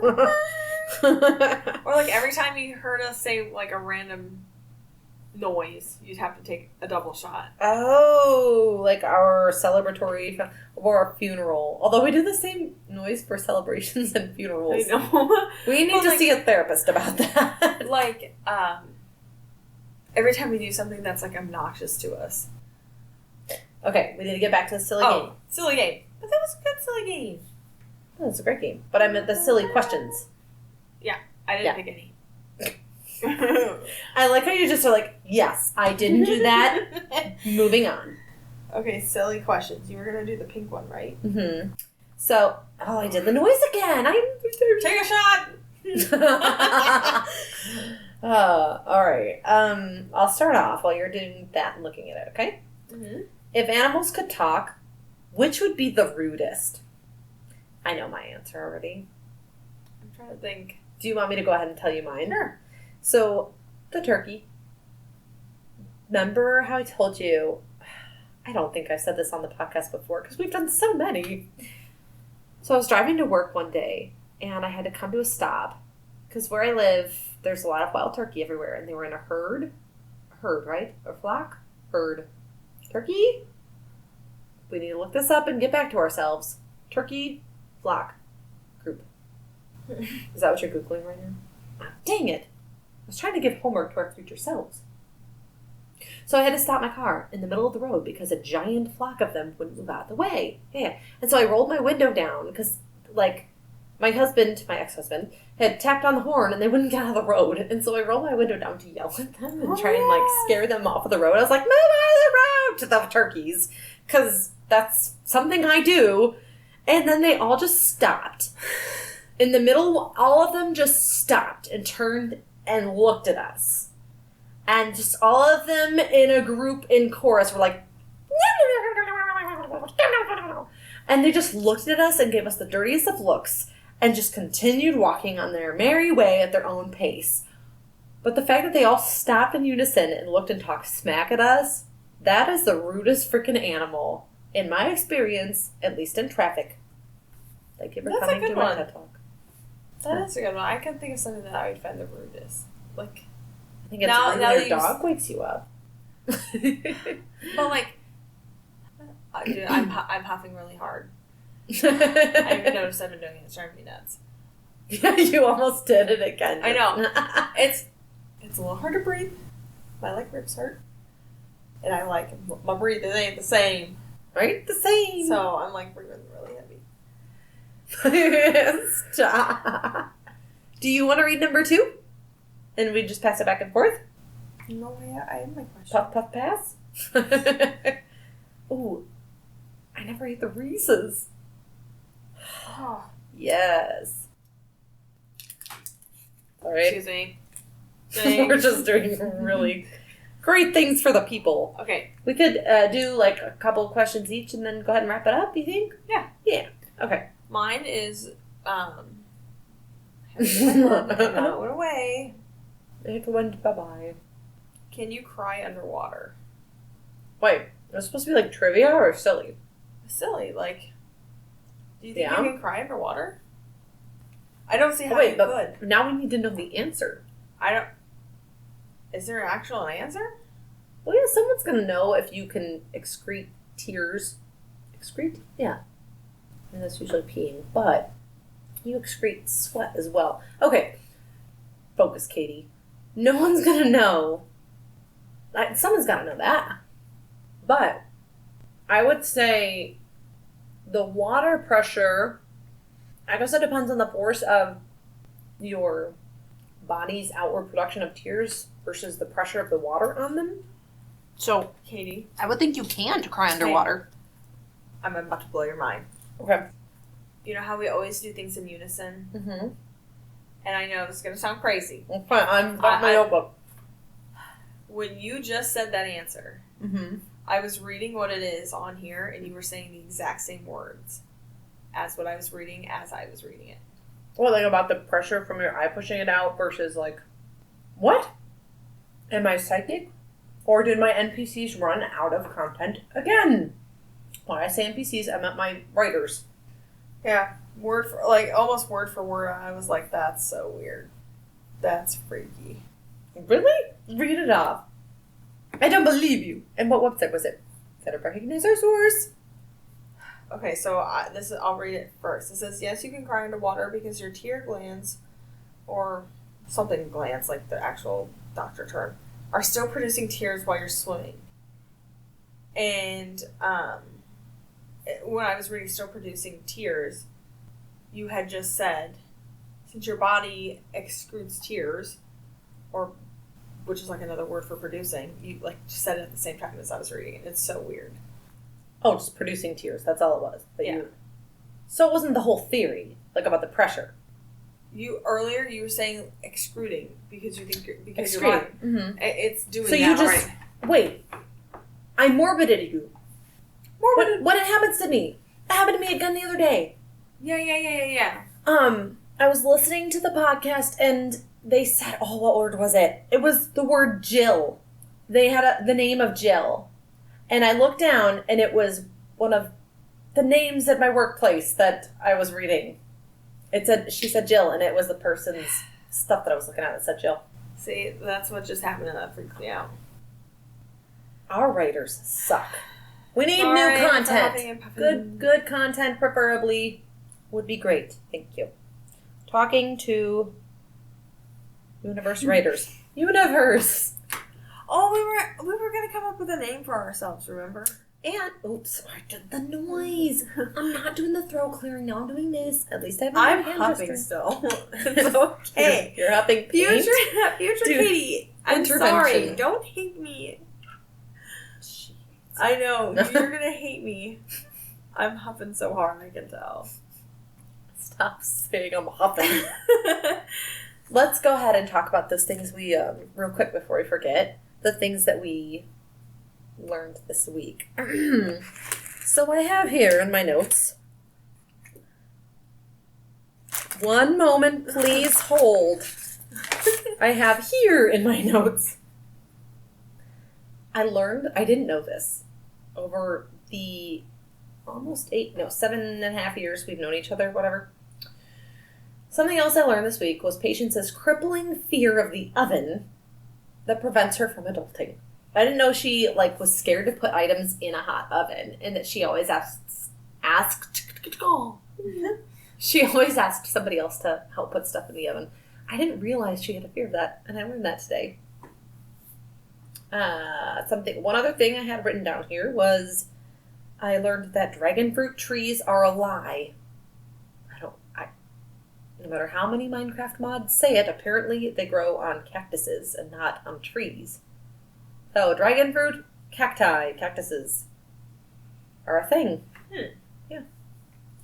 Or like every time you heard us say like a random noise, you'd have to take a double shot. Oh, like our celebratory or our funeral. Although we do the same noise for celebrations and funerals. I know. We need to see a therapist about that. Like, every time we do something that's, like, obnoxious to us. Okay, we need to get back to the silly game. Silly game. But that was a good silly game. Oh, that's a great game. But I meant the silly questions. Yeah, I didn't pick any. I like how you just are like, yes, I didn't do that. Moving on. Okay, silly questions. You were going to do the pink one, right? Mm-hmm. So, I did the noise again. Take a shot! All right. I'll start off while you're doing that and looking at it, okay? Mm-hmm. If animals could talk, which would be the rudest? I know my answer already. I'm trying to think. Do you want me to go ahead and tell you mine? Sure. So, the turkey. Remember how I told you, I don't think I've said this on the podcast before because we've done so many. So I was driving to work one day and I had to come to a stop because where I live, there's a lot of wild turkey everywhere and they were in a herd. A herd, right? A flock? Herd. Turkey? We need to look this up and get back to ourselves. Turkey, flock, group. Is that what you're Googling right now? Oh, dang it. I was trying to give homework to our future selves. So I had to stop my car in the middle of the road because a giant flock of them wouldn't move out of the way. Yeah. And so I rolled my window down because, like, my ex-husband, had tapped on the horn and they wouldn't get out of the road. And so I rolled my window down to yell at them and try and, like, scare them off of the road. I was like, move out of the road to the turkeys because that's something I do. And then they all just stopped. In the middle, all of them just stopped and turned and looked at us. And just all of them in a group in chorus were like, and they just looked at us and gave us the dirtiest of looks and just continued walking on their merry way at their own pace. But the fact that they all stopped in unison and looked and talked smack at us, that is the rudest freaking animal, in my experience, at least in traffic. Thank you for coming to my TED Talk. That is a good one. I can think of something that I would find the rudest. Like, I think it's rude when your dog wakes you up. But like, dude, I'm puffing really hard. I even noticed I've been doing it. It's driving me nuts. You almost did it again. I know. It's a little hard to breathe. My ribs hurt, and I my breathing ain't the same. Right, the same. So I'm like breathing really heavy. Stop. Do you want to read number 2? And we just pass it back and forth? No, I have my question. Puff, puff, pass? Ooh, I never ate the Reese's. Oh. Yes. All right. Excuse me. We're just doing really great things for the people. Okay. We could do like a couple of questions each and then go ahead and wrap it up, you think? Yeah. Yeah. Okay. Mine is, went away. It went bye-bye. Can you cry underwater? Wait, it's supposed to be like trivia or silly? Silly, like, do you think you can cry underwater? I don't see how you could. Now we need to know the answer. Is there an actual answer? Well, yeah, someone's going to know if you can excrete tears. Excrete? Yeah. And that's usually peeing, but you excrete sweat as well. Okay. Focus, Katie. No one's going to know. Someone's got to know that. But I would say the water pressure, I guess it depends on the force of your body's outward production of tears versus the pressure of the water on them. So, Katie, I would think you can cry underwater. I'm about to blow your mind. Okay. You know how we always do things in unison? Mm-hmm. And I know this is going to sound crazy. Okay, I'm got my notebook. When you just said that answer, I was reading what it is on here, and you were saying the exact same words as what I was reading as I was reading it. Well, like about the pressure from your eye pushing it out versus like, what? Am I psychic? Or did my NPCs run out of content again? When I say NPCs, I meant my writers. Yeah, almost word for word, I was like, that's so weird. That's freaky. Really? Read it off. I don't believe you. And what website was it? Better recognize our source. Okay, so I'll read it first. It says, yes, you can cry underwater because your tear glands, or something glands, like the actual doctor term, are still producing tears while you're swimming. And when I was reading still producing tears, you had just said, since your body excretes tears, or which is like another word for producing, you like said it at the same time as I was reading it. It's so weird. Oh, just producing tears. That's all it was. But yeah. So it wasn't the whole theory, like about the pressure. Earlier you were saying excreting because you think because Excrete. your body it's doing so that. So you just wait. I morbided you. Morbided. What happens to me? It happened to me again the other day. Yeah. I was listening to the podcast and they said, oh, what word was it? It was the word Jill. They had the name of Jill. And I looked down and it was one of the names at my workplace that I was reading. She said Jill, and it was the person's stuff that I was looking at that said Jill. See, that's what just happened and that freaked me out. Our writers suck. We need new content. Good content, preferably, would be great. Thank you. Talking to Universe writers. Universe. Oh, we were gonna come up with a name for ourselves. Remember? And oops, I did the noise. I'm not doing the throat clearing. Now I'm doing this. At least I'm huffing still. It's okay. You're huffing. Future Katie. I'm sorry. Don't hate me. Jeez. I know you're gonna hate me. I'm huffing so hard. I can tell. Stop saying I'm huffing. Let's go ahead and talk about those things we real quick before we forget. The things that we learned this week. So I have here in my notes. One moment, please hold. I have here in my notes. I didn't know this, over the almost 7.5 years we've known each other, whatever. Something else I learned this week was Patience's crippling fear of the oven that prevents her from adulting. I didn't know she was scared to put items in a hot oven, and that she always she always asked somebody else to help put stuff in the oven. I didn't realize she had a fear of that, and I learned that today. One other thing I had written down here was I learned that dragon fruit trees are a lie. No matter how many Minecraft mods say it, apparently they grow on cactuses and not on trees. So, dragon fruit, cactuses are a thing. Yeah.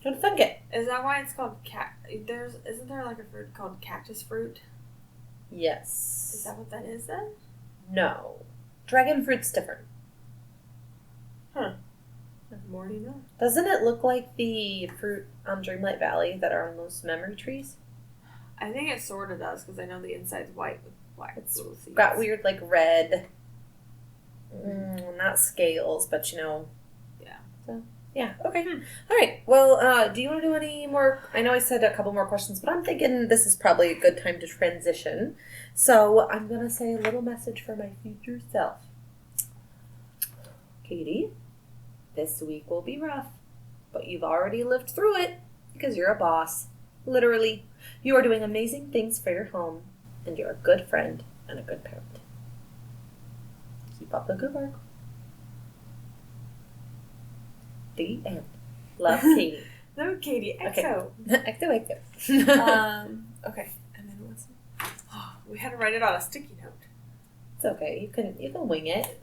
Don't think it. Is that why it's called isn't there like a fruit called cactus fruit? Yes. Is that what that is then? No. Dragon fruit's different. Huh. More do you know. Doesn't it look like the fruit on Dreamlight Valley that are on those memory trees? I think it sort of does, because I know the inside's white with black little seeds. Got weird, red, not scales, but Yeah. So, yeah, okay. All right, well, do you want to do any more? I know I said a couple more questions, but I'm thinking this is probably a good time to transition. So I'm going to say a little message for my future self. Katie, this week will be rough, but you've already lived through it because you're a boss. Literally. You are doing amazing things for your home, and you're a good friend and a good parent. Keep up the good work. The end. Love, Katie. Love, Katie. XO. Okay. XO. Okay. And then what's... we had to write it on a sticky note. It's okay. You can wing it.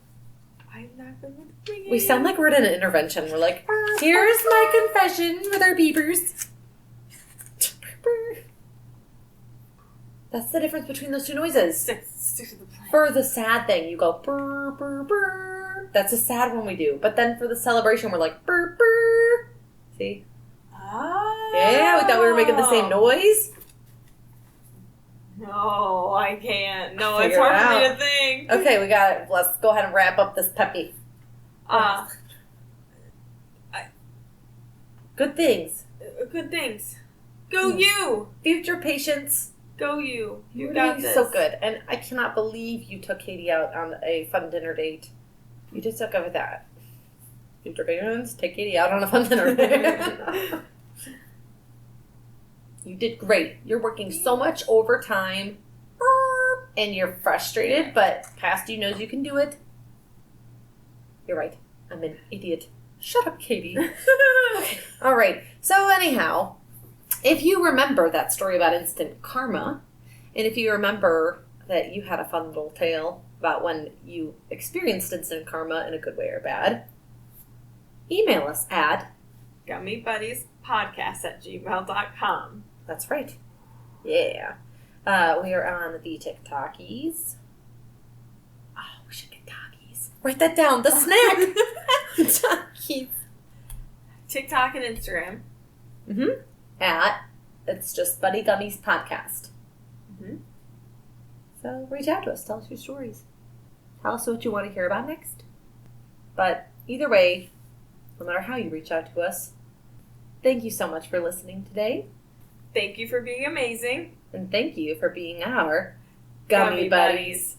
I'm not going to wing it. We sound like we're in an intervention. We're like, here's my confession with our beepers. That's the difference between those two noises. Stick to the plan. For the sad thing, you go brr, brr, brr. That's a sad one we do. But then for the celebration, we're like brr, brr. See? Oh. Yeah, we thought we were making the same noise. No, I can't. No, it's hard for me to think. Okay, we got it. Let's go ahead and wrap up this peppy. Good things. Good things. Go you! Future patience. Go you. You You're got doing this. so good. And I cannot believe you took Katie out on a fun dinner date. You did so good with that. Future parents, take Katie out on a fun dinner date. You did great. You're working so much overtime. And you're frustrated, but past you knows you can do it. You're right. I'm an idiot. Shut up, Katie. Okay. All right. So anyhow, if you remember that story about instant karma, and if you remember that you had a fun little tale about when you experienced instant karma in a good way or bad, email us at gummybuddies.podcast@gmail.com. That's right. Yeah. We are on the TikTokies. Oh, we should get Talkies. Write that down. The snack. Talkies. TikTok and Instagram. Mm-hmm. It's just Buddy Gummies Podcast. Mm-hmm. So reach out to us. Tell us your stories. Tell us what you want to hear about next. But either way, no matter how you reach out to us, thank you so much for listening today. Thank you for being amazing. And thank you for being our Gummy Buddies.